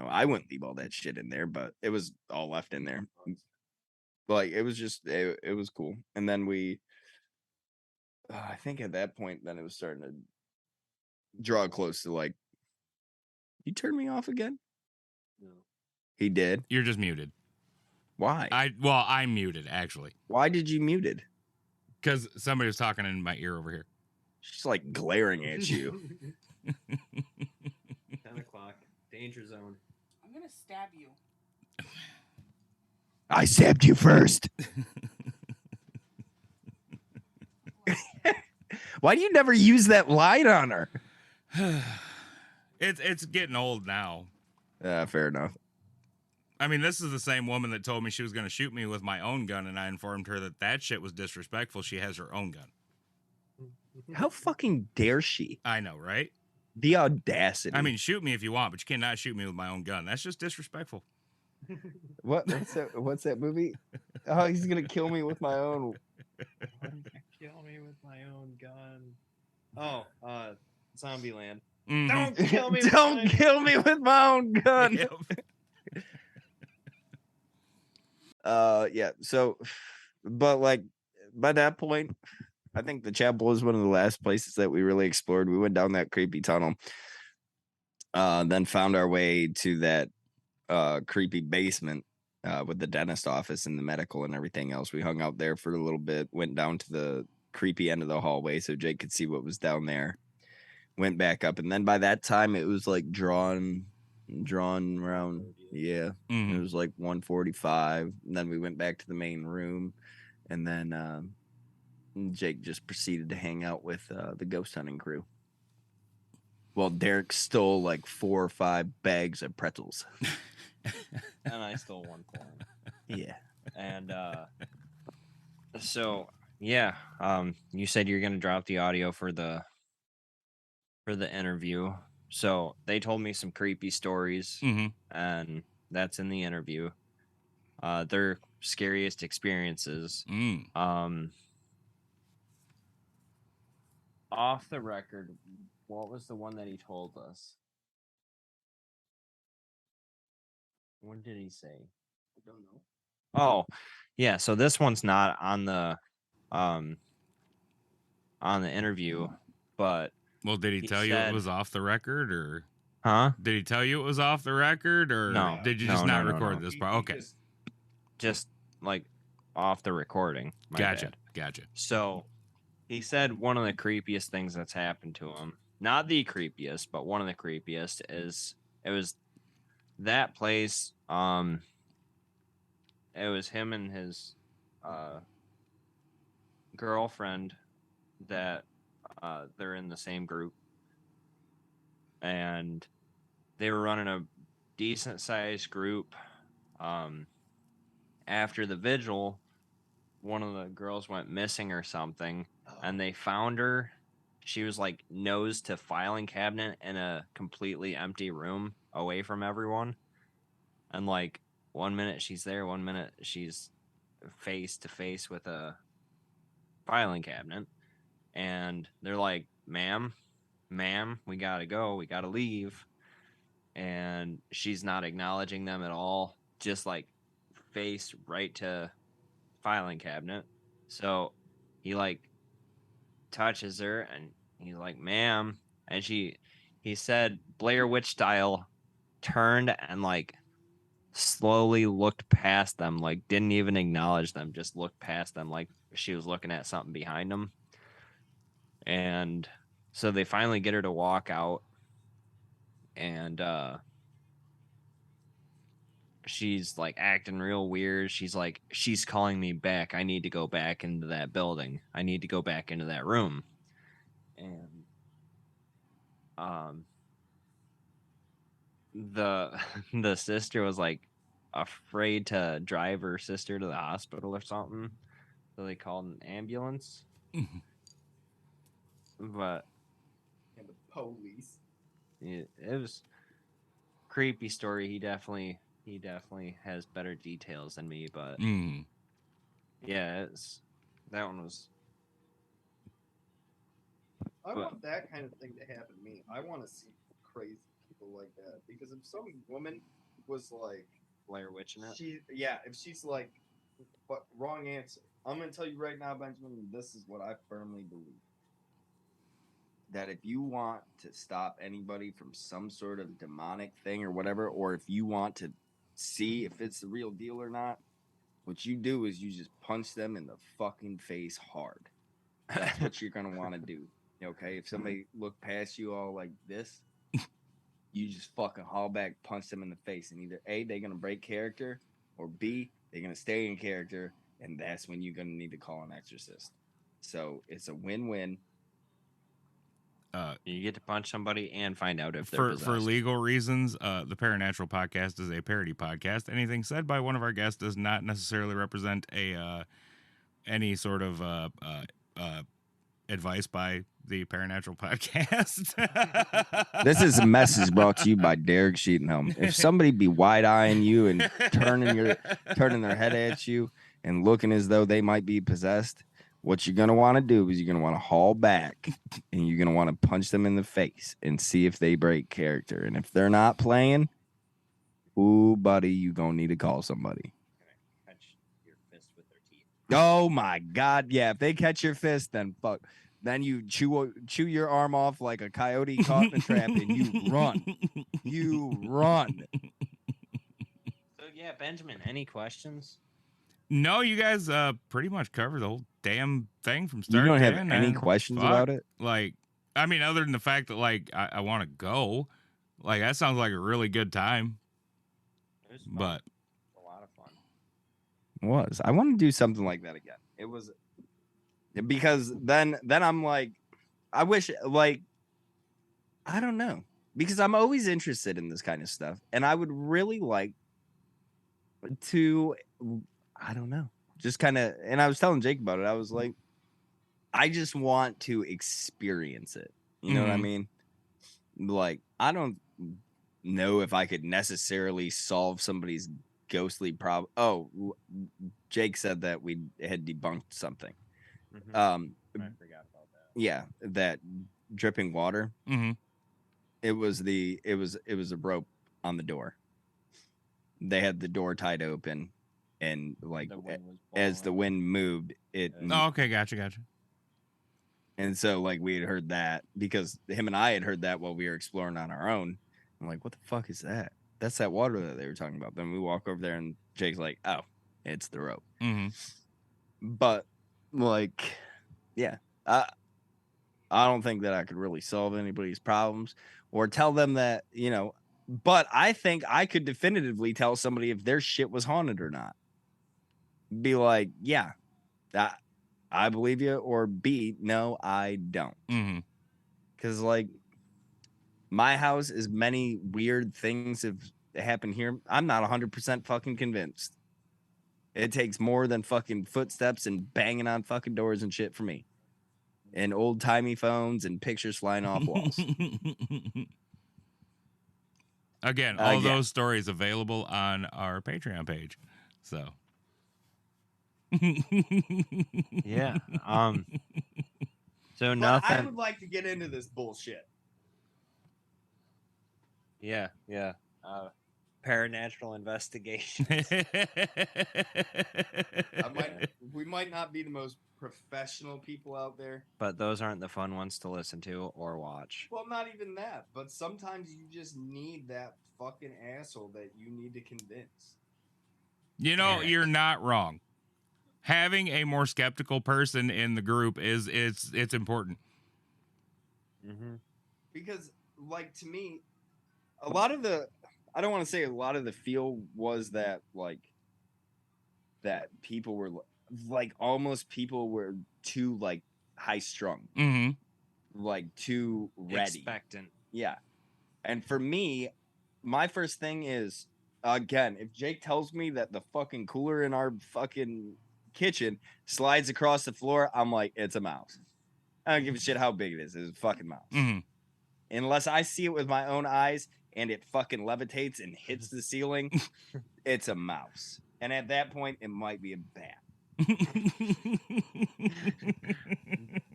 I wouldn't leave all that shit in there, but it was all left in there. Like it was just, it was cool. And then I think at that point, then it was starting to draw it close to like. You turned me off again? No. He did. You're just muted. Why? I'm muted actually Why did you mute it? because somebody was talking in my ear over here. She's like glaring at you. 10 o'clock. Danger zone. I'm gonna stab you. I stabbed you first. Why do you never use that line on her? It's getting old now. Fair enough. I mean, this is the same woman that told me she was going to shoot me with my own gun, and I informed her that shit was disrespectful. She has her own gun. How fucking dare she? I know, right? The audacity. I mean, shoot me if you want, but you cannot shoot me with my own gun. That's just disrespectful. what's that movie? Oh, he's gonna kill me with my own. Kill me with my own gun. Oh, Zombieland. Mhm. Don't kill me. Don't kill me with my own gun. Yep. Yeah. So, but like by that point, I think the chapel was one of the last places that we really explored. We went down that creepy tunnel, then found our way to that creepy basement with the dentist office and the medical and everything else. We hung out there for a little bit, went down to the creepy end of the hallway so Jake could see what was down there. Went back up, and then by that time it was like drawn around. Yeah, Mhm. it was like 1:45. And then we went back to the main room, and then Jake just proceeded to hang out with the ghost hunting crew. Well, Derek stole like 4 or 5 bags of pretzels. And I stole one for him. Yeah. And so yeah, you said you're gonna drop the audio for the interview. So they told me some creepy stories, Mhm. and that's in the interview. Their scariest experiences. Mm. Off the record, what was the one that he told us? What did he say? I don't know. Oh, yeah. So this one's not on the interview, but Well, did he He tell you it said- was off the record, or huh? did he tell you it was off the record, or No. did you No, just no, not no, record no. this part? Okay, Just like off the recording. My gotcha, bad. gotcha. So he said one of the creepiest things that's happened to him, not the creepiest, but one of the creepiest, is it was that place. It was him and his girlfriend that they're in the same group, and they were running a decent sized group. After the vigil, one of the girls went missing or something, and they found her. She was like nose to filing cabinet in a completely empty room away from everyone. And like 1 minute she's there, 1 minute she's face to face with a filing cabinet. And they're like, ma'am, we gotta go, we gotta leave. And she's not acknowledging them at all, just like face right to filing cabinet. So he like touches her and he's like, ma'am. And he said Blair Witch style turned and like slowly looked past them, like didn't even acknowledge them, just looked past them like she was looking at something behind them. And so they finally get her to walk out, and she's like acting real weird. She's like, she's calling me back. I need to go back into that building. I need to go back into that room. And the the sister was like afraid to drive her sister to the hospital or something. So they called an ambulance. But And the police. it was creepy story. He definitely has better details than me, but Mm. yeah, that one was. I But- want that kind of thing to happen to me. I want to see crazy people like that, because if some woman was like, Blair Witch in it. if she's like, but wrong answer. I'm gonna tell you right now, Benjamin. This is what I firmly believe. that if you want to stop anybody from some sort of demonic thing or whatever, or if you want to see if it's the real deal or not, what you do is you just punch them in the fucking face hard. That's what you're gonna want to do. Okay, if somebody look past you all like this, you just fucking haul back, punch them in the face, and either A, they're gonna break character, or B, they're gonna stay in character, and that's when you're gonna need to call an exorcist. So it's a win-win. You get to punch somebody and find out if they're For possessed. legal reasons, the Paranatural Podcast is a parody podcast. Anything said by one of our guests does not necessarily represent a any sort of advice by the Paranatural Podcast. This is a message brought to you by Derek Sheetenhelm. If somebody be wide-eyeing you and turning their head at you and looking as though they might be possessed, what you're gonna want to do is you're gonna want to haul back and you're gonna want to punch them in the face and see if they break character. And if they're not playing, ooh, buddy, you gonna need to call somebody. Catch your fist with their teeth. Oh my God, yeah. If they catch your fist, then fuck. Then you chew your arm off like a coyote caught in a trap, and you run. You run. So yeah, Benjamin, any questions? No, you guys pretty much covered the whole damn thing from start You don't to have end, any man. questions Fuck. about it? Like, I mean, other than the fact that like I want to go, like that sounds like a really good time. It was fun. But A lot of fun. I want to do something like that again. It was because then I'm like, I wish, like, I don't know, because I'm always interested in this kind of stuff, and I would really like to, I don't know, just kind of. And I was telling Jake about it. I was like, I just want to experience it. You know what I Mhm. mean? Like, I don't know if I could necessarily solve somebody's ghostly problem. Oh, Jake said that we had debunked something. Mhm. I I forgot about that. Yeah, that dripping water. mhm. It was a rope on the door. They had the door tied open, and like The wind was as the blowing. wind moved, it. Oh, okay, gotcha. And so like we had heard that because him and I had heard that while we were exploring on our own. I'm like, what the fuck is that? That's that water that they were talking about. Then we walk over there, and Jake's like, oh, it's the rope. Hmm. But like, yeah, I don't think that I could really solve anybody's problems or tell them that, but I think I could definitively tell somebody if their shit was haunted or not. Be like, yeah, I believe you, or B, no, I don't. Hmm. Because like my house, as many weird things have happened here, I'm not 100% fucking convinced. It takes more than fucking footsteps and banging on fucking doors and shit for me. And old timey phones and pictures flying off walls. Again, all those stories available on our Patreon page. So. Yeah. So But nothing. I would like to get into this bullshit. Yeah. Paranatural investigation. We might not be the most professional people out there. But those aren't the fun ones to listen to or watch. Well, not even that. But sometimes you just need that fucking asshole that you need to convince. You know, Eric. you're not wrong. Having a more skeptical person in the group is it's important. Mm-hmm. Because, like, to me, I don't want to say a lot of the feel was that, like, that people were, like, almost people were too, like, high strung. Mm-hmm. Like, too ready. Expectant. Yeah. And for me, my first thing is, again, if Jake tells me that the fucking cooler in our fucking kitchen slides across the floor, I'm like, it's a mouse. I don't give a shit how big it is. It's a fucking mouse. Mm-hmm. Unless I see it with my own eyes and it fucking levitates and hits the ceiling, it's a mouse. And at that point, it might be a bat.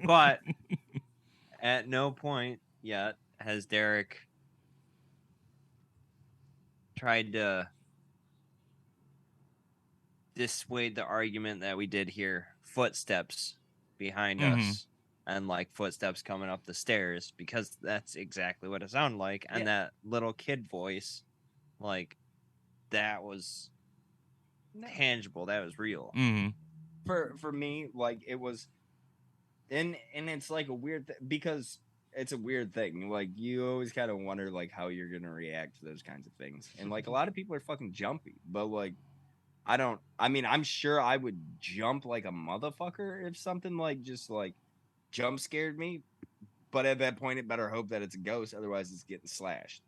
But at no point yet has Derek tried to dissuade the argument that we did hear footsteps behind us and like footsteps coming up the stairs, because that's exactly what it sounded like. And Yeah. that little kid voice, like, that was tangible. That was real. Mm-hmm. For me, like it was, and it's like a weird because it's a weird thing. Like you always kind of wonder like how you're gonna react to those kinds of things, and like a lot of people are fucking jumpy, but like I don't. I mean, I'm sure I would jump like a motherfucker if something like just like jump scared me. But at that point, it better hope that it's a ghost, otherwise it's getting slashed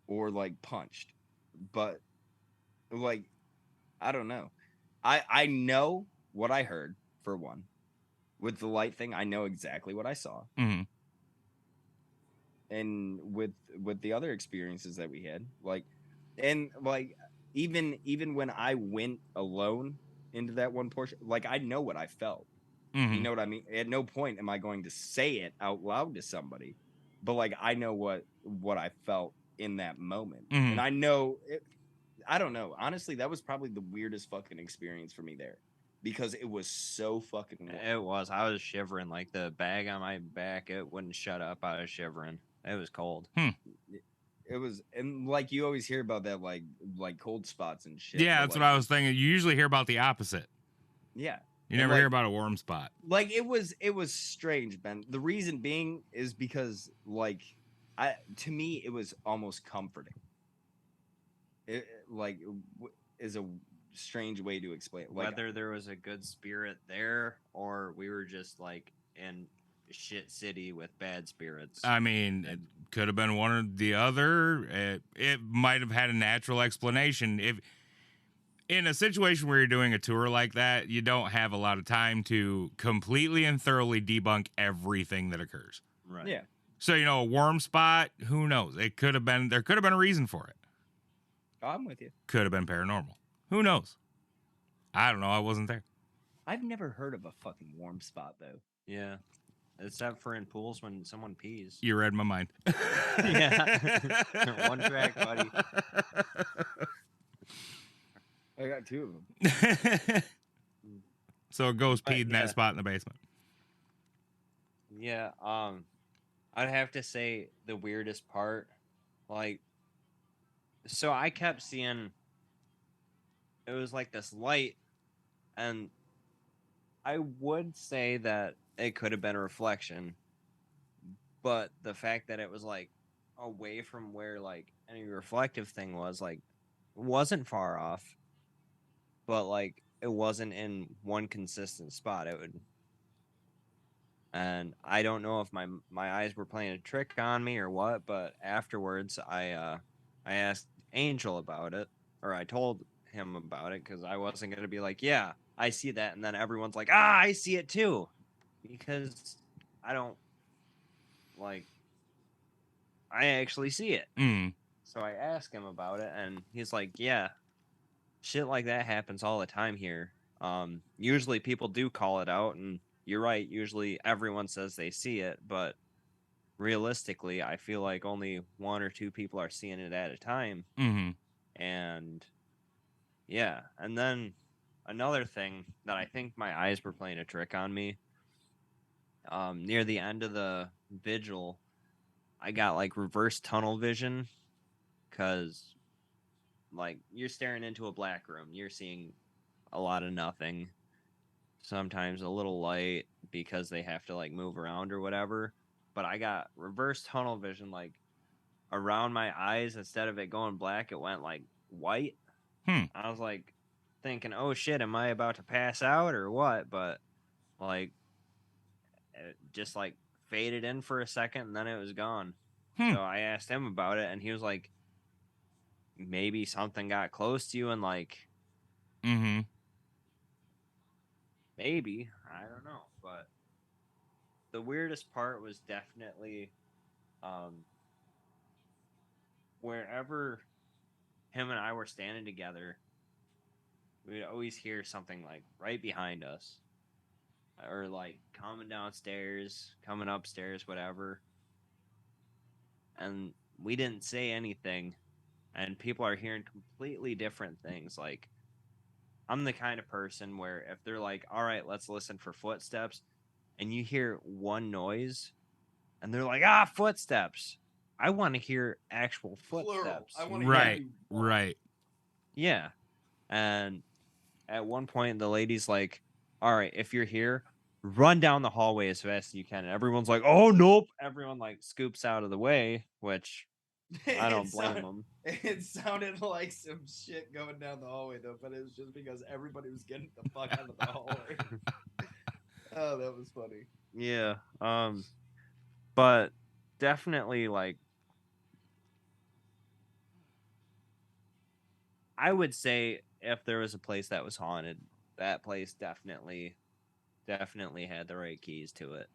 or like punched. But like I don't know. I know what I heard for one. With the light thing, I know exactly what I saw. Mm-hmm. And with the other experiences that we had, like and like even when I went alone into that one portion, like I know what I felt. Mm-hmm. You know what I mean? At no point am I going to say it out loud to somebody, but like I know what I felt in that moment. Mhm. And I know it, I don't know. Honestly, that was probably the weirdest fucking experience for me there because it was so fucking warm. It was. I was shivering. Like the bag on my back, it wouldn't shut up. I was shivering. It was cold. It was, and like you always hear about that, like cold spots and shit. Yeah, but, that's like, what I was thinking. You usually hear about the opposite. Yeah, You And, never like, hear about a warm spot. like it was strange, Ben. The reason being is because like to me it was almost comforting. It like is a strange way to explain it. Like Whether there was a good spirit there or we were just like in shit city with bad spirits. I mean, it could have been one or the other. It might have had a natural explanation. If in a situation where you're doing a tour like that, you don't have a lot of time to completely and thoroughly debunk everything that occurs. Right. yeah, So, a warm spot, who knows? There could have been a reason for it. I'm with you. Could have been paranormal. Who knows? I don't know. I wasn't there. I've never heard of a fucking warm spot though. Yeah. Except for in pools when someone pees. You read my mind. Yeah. One track, buddy. I got two of them. So a ghost But, peed in yeah. that spot in the basement. Yeah, I'd have to say the weirdest part, like, so I kept seeing, it was like this light, and I would say that it could have been a reflection, but the fact that it was like away from where like any reflective thing was, like, wasn't far off, but like it wasn't in one consistent spot. It would. And I don't know if my eyes were playing a trick on me or what, but afterwards I asked Angel about it, or I told him about it, because I wasn't gonna be like, yeah, I see that, and then everyone's like, I see it too, because I don't like, I actually see it. Mm. So I asked him about it, and he's like, yeah, shit like that happens all the time here. Usually people do call it out, and you're right, usually everyone says they see it, but realistically, I feel like only one or two people are seeing it at a time. Mm-hmm. And yeah, and then another thing that I think my eyes were playing a trick on me, near the end of the vigil, I got like reverse tunnel vision, because like you're staring into a black room, you're seeing a lot of nothing, sometimes a little light because they have to like move around or whatever. But I got reverse tunnel vision, like around my eyes, instead of it going black, it went like white. I was like thinking, oh shit, am I about to pass out or what? But like it just like faded in for a second and then it was gone. So I asked him about it, and he was like, maybe something got close to you, and like, Mm-hmm. maybe, I don't know. But the weirdest part was definitely wherever him and I were standing together, we'd always hear something like right behind us, or like coming downstairs, coming upstairs, whatever. And we didn't say anything, and people are hearing completely different things. Like, I'm the kind of person where if they're like, all right, let's listen for footsteps, and you hear one noise, and they're like, footsteps. I want to hear actual footsteps. I wanna Right, hear you walk. right. Yeah. And at one point, the lady's like, all right, if you're here, run down the hallway as fast as you can. And everyone's like, oh, nope. Everyone like scoops out of the way, which I don't blame them. It sounded like some shit going down the hallway though, but it was just because everybody was getting the fuck out of the hallway. Oh, that was funny. Yeah. But definitely like I would say if there was a place that was haunted, that place definitely had the right keys to it.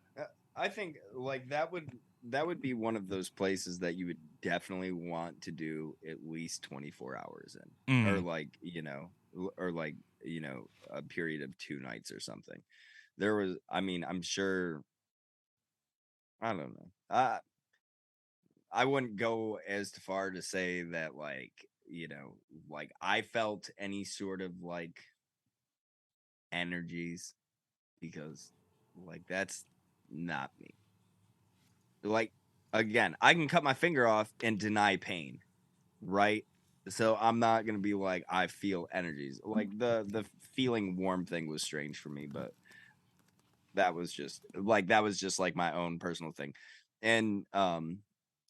I think like that would be one of those places that you would definitely want to do at least 24 hours in, or like a period of 2 nights or something. There was, I mean, I'm sure. I don't know. I wouldn't go as far to say that like I felt any sort of like energies, because like that's not me. Like, again, I can cut my finger off and deny pain, right? So I'm not gonna be like I feel energies. Like the feeling warm thing was strange for me, but that was just like my own personal thing. And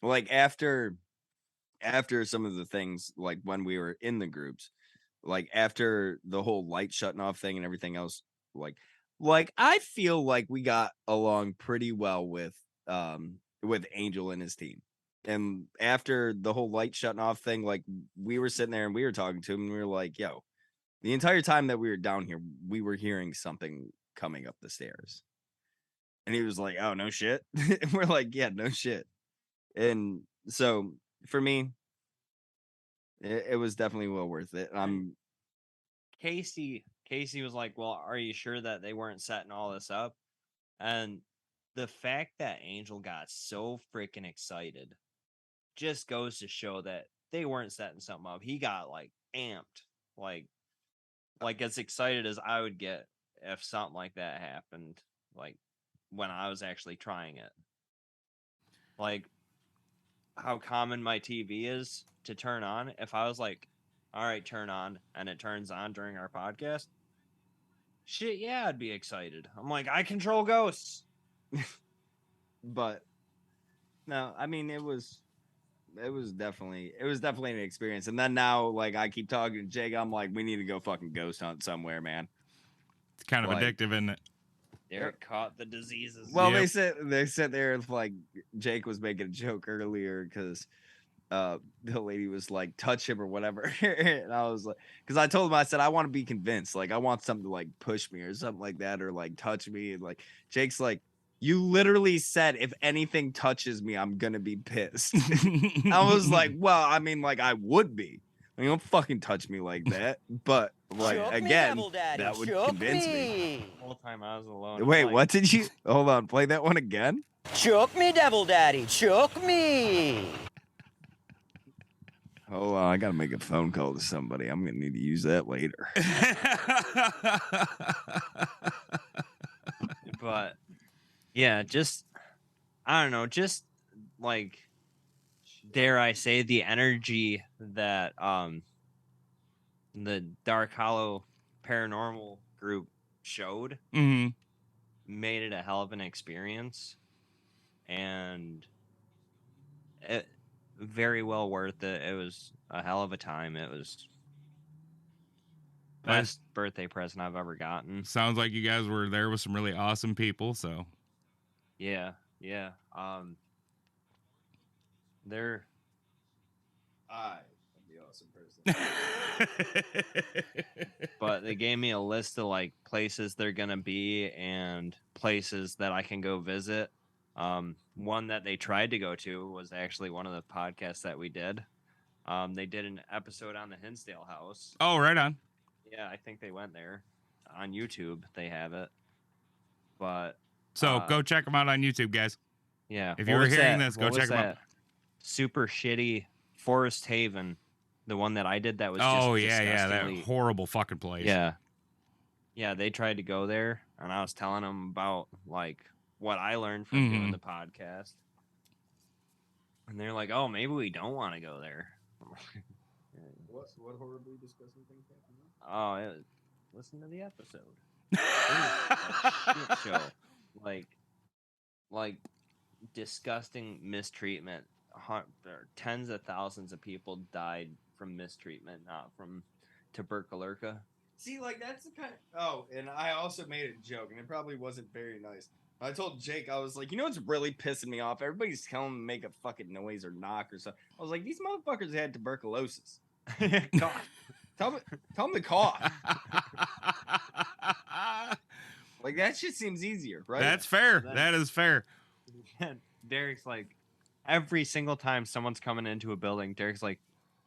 like after some of the things, like when we were in the groups, like after the whole light shutting off thing and everything else, like I feel like we got along pretty well with Angel and his team. And after the whole light shutting off thing, like we were sitting there and we were talking to him and we were like, yo, the entire time that we were down here, we were hearing something coming up the stairs. And he was like, oh, no shit. And we're like, yeah, no shit. And so for me, it was definitely well worth it. Casey was like, well, are you sure that they weren't setting all this up? And the fact that Angel got so freaking excited just goes to show that they weren't setting something up. He got like amped, like as excited as I would get if something like that happened, like when I was actually trying it. Like how common my TV is to turn on. If I was like, all right, turn on, and it turns on during our podcast, shit, yeah, I'd be excited. I'm like, I control ghosts. But no, I mean, it was definitely an experience. And then now, like, I keep talking to Jake. I'm like, we need to go fucking ghost hunt somewhere, man. It's kind of Like, addictive, isn't it? Derek caught the diseases. Well, Yep. they sit there and like Jake was making a joke earlier because the lady was like, touch him or whatever. And I was like, because I told him, I said, I want to be convinced. Like, I want something to like push me or something like that, or like touch me. And like, Jake's like, you literally said, if anything touches me, I'm going to be pissed. I was like, well, I mean, like, I would be. Like, don't fucking touch me like that. But like, Choke me, again, Devil Daddy, that would choke convince me. The whole time I was alone. I'm Wait, like, what did you? Hold on, play that one again. Choke me, Devil Daddy, choke me. Hold on, I gotta make a phone call to somebody. I'm gonna need to use that later. But yeah, just I don't know, just like dare I say the energy that the Dark Hollow Paranormal group showed Hmm. made it a hell of an experience, and it very well worth it. It was a hell of a time. It was best birthday present I've ever gotten. Sounds like you guys were there with some really awesome people. So Yeah. They're I'm the awesome person. but they gave me a list of like places they're gonna be and places that I can go visit. One that they tried to go to was actually one of the podcasts that we did. They did an episode on the Hinsdale house. Oh, right on. Yeah, I think they went there on YouTube. They have it, but So go check them out on YouTube, guys. yeah. If you were hearing this, go check them out. Super shitty Forest Haven, the one that I did that was just Oh yeah, that disgustingly- horrible fucking place. Yeah. yeah, they tried to go there, and I was telling them about like what I learned from doing the podcast, and they're like, "Oh, maybe we don't want to go there." What horribly disgusting things happened? Oh, listen to the episode. It was a shit show, like disgusting mistreatment. Tens of thousands of people died from mistreatment, not from tuberculosis. See, like that's the kind of. Oh, and I also made a joke, and it probably wasn't very nice. I told Jake, I was like, you know what's really pissing me off? Everybody's telling them to make a fucking noise or knock or something. I was like, these motherfuckers had tuberculosis. Cough. Tell them to cough. Like that shit seems easier, right? That's fair. Then- That is fair. Derek's like, every single time someone's coming into a building, Derek's like,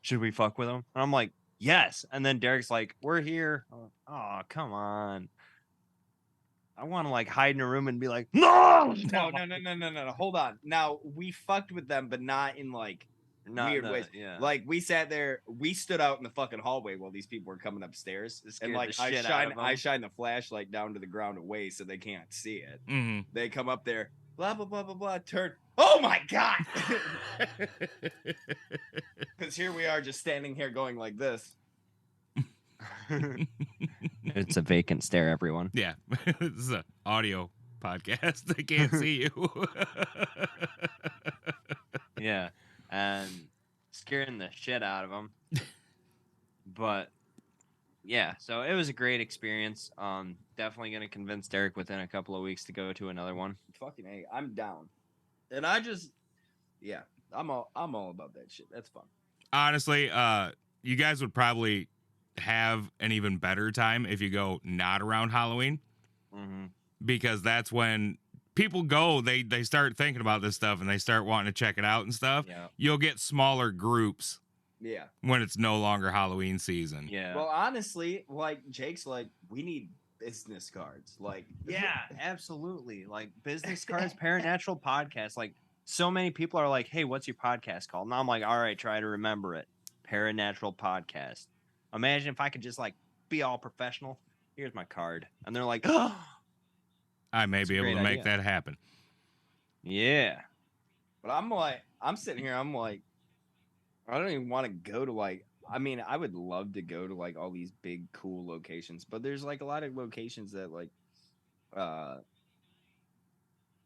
should we fuck with them? And I'm like, yes. And then Derek's like, we're here. Oh, come on. I want to like hide in a room and be like, no. No. Hold on. Now we fucked with them, but not in like Not weird the- ways. Yeah. Like we sat there, we stood out in the fucking hallway while these people were coming upstairs, scared and like the shit out of I 'em. shine the flashlight down to the ground away so they can't see it. Mm-hmm. They come up there, blah blah blah blah blah. Turn. Oh my god! Because here we are, just standing here going like this. It's a vacant stare, everyone. Yeah, this is an audio podcast. They can't see you. Yeah, and scaring the shit out of them. But yeah, so it was a great experience. Definitely gonna convince Derek within a couple of weeks to go to another one. Fucking hey, I'm down. And I just, yeah, I'm all about that shit. That's fun. Honestly, you guys would probably have an even better time if you go not around Halloween, Mm-hmm. because that's when people go. They start thinking about this stuff and they start wanting to check it out and stuff. Yeah, You'll get smaller groups Yeah. when it's no longer Halloween season. yeah. Well, honestly, like Jake's like, we need business cards. Like, Yeah, absolutely. Like business cards, Paranatural podcast. Like so many people are like, "Hey, what's your podcast called?" And I'm like, "All right, try to remember it. Paranatural podcast." Imagine if I could just like be all professional. Here's my card, and they're like, "Oh, I may That's a be able great to make idea. that happen. yeah." but I'm like, I'm sitting here, I'm like, I don't even want to go to like, I mean, I would love to go to like all these big cool locations, but there's like a lot of locations that like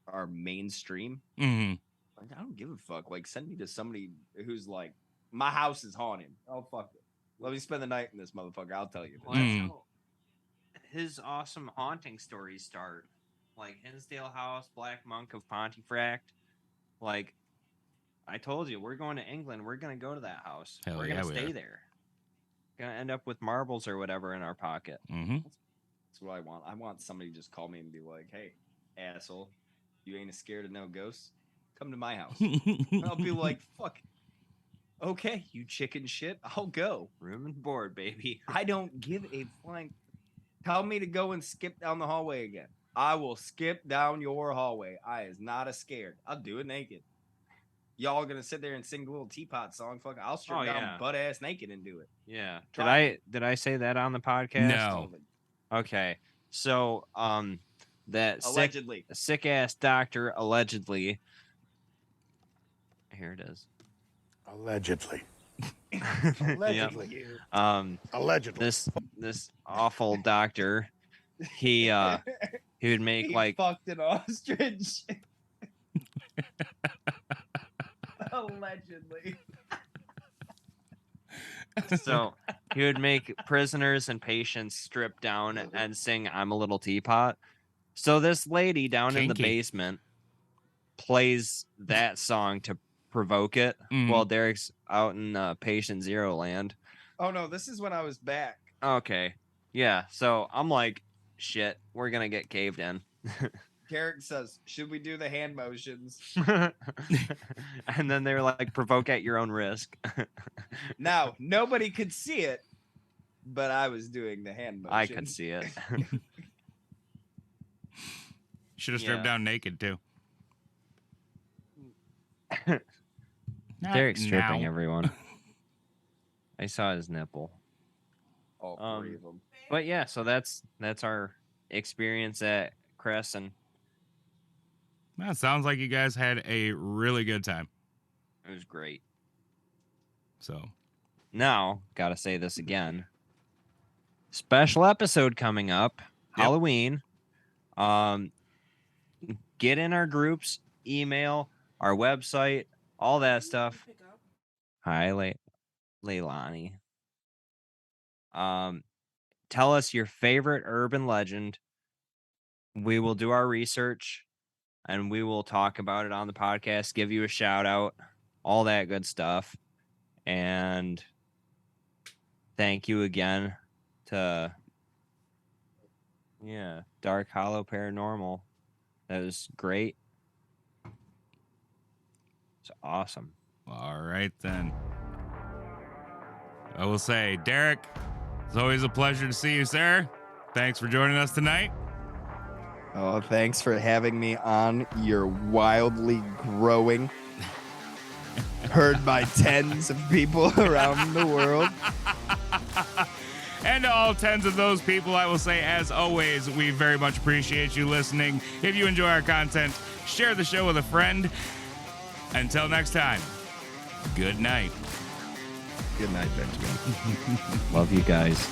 are mainstream. Mm-hmm. Like, I don't give a fuck. Like, send me to somebody who's like, my house is haunted. Oh fuck it. Let me spend the night in this motherfucker. I'll tell you. Well, that's Mm. how his awesome haunting stories start. Like Hinsdale House, Black Monk of Pontefract. Like I told you, we're going to England. We're gonna go to that house. Hell we're yeah, gonna we stay are. there. Gonna end up with marbles or whatever in our pocket. Mm-hmm. That's what I want. I want somebody to just call me and be like, hey, asshole, you ain't scared of no ghosts? Come to my house. And I'll be like, fuck. Okay, you chicken shit. I'll go. Room and board, baby. I don't give a flying. Tell me to go and skip down the hallway again. I will skip down your hallway. I is not a scared. I'll do it naked. Y'all gonna sit there and sing a little teapot song? Fuck, I'll strip Oh, down yeah. butt ass naked and do it. Yeah. Try Did I say that on the podcast? No. Okay. So that Allegedly. sick ass doctor allegedly. Here it is. Allegedly. Yep. Allegedly. This awful doctor. He would make He like fucked an ostrich. Allegedly. so he would make prisoners and patients strip down and sing "I'm a Little Teapot." So this lady down in the Kinky. basement plays that song to provoke it Mhm. while Derek's out in patient zero land. Oh no, this is when I was back. Okay. Yeah. So I'm like, shit, we're gonna get caved in. Derek says, should we do the hand motions? And then they were like, provoke at your own risk. Now, nobody could see it, but I was doing the hand motions. I could see it. Should have stripped Yeah. down naked too. Not Derek's stripping now. everyone. I saw his nipple. All three of them. But yeah, so that's our experience at Cresson. That sounds like you guys had a really good time. It was great. So Now, gotta say this again. Special episode coming up, Halloween. Get in our groups, email, our website, all that stuff. Hi, Leilani. Tell us your favorite urban legend. We will do our research and we will talk about it on the podcast, give you a shout out, all that good stuff. And thank you again to Dark Hollow Paranormal. That was great. It's awesome. all right then. I will say, Derek, it's always a pleasure to see you, sir. Thanks for joining us tonight. Oh, thanks for having me on your wildly growing, heard by tens of people around the world. And to all tens of those people, I will say, as always, we very much appreciate you listening. If you enjoy our content, share the show with a friend. Until next time, good night. Good night, Benjamin. Love you guys.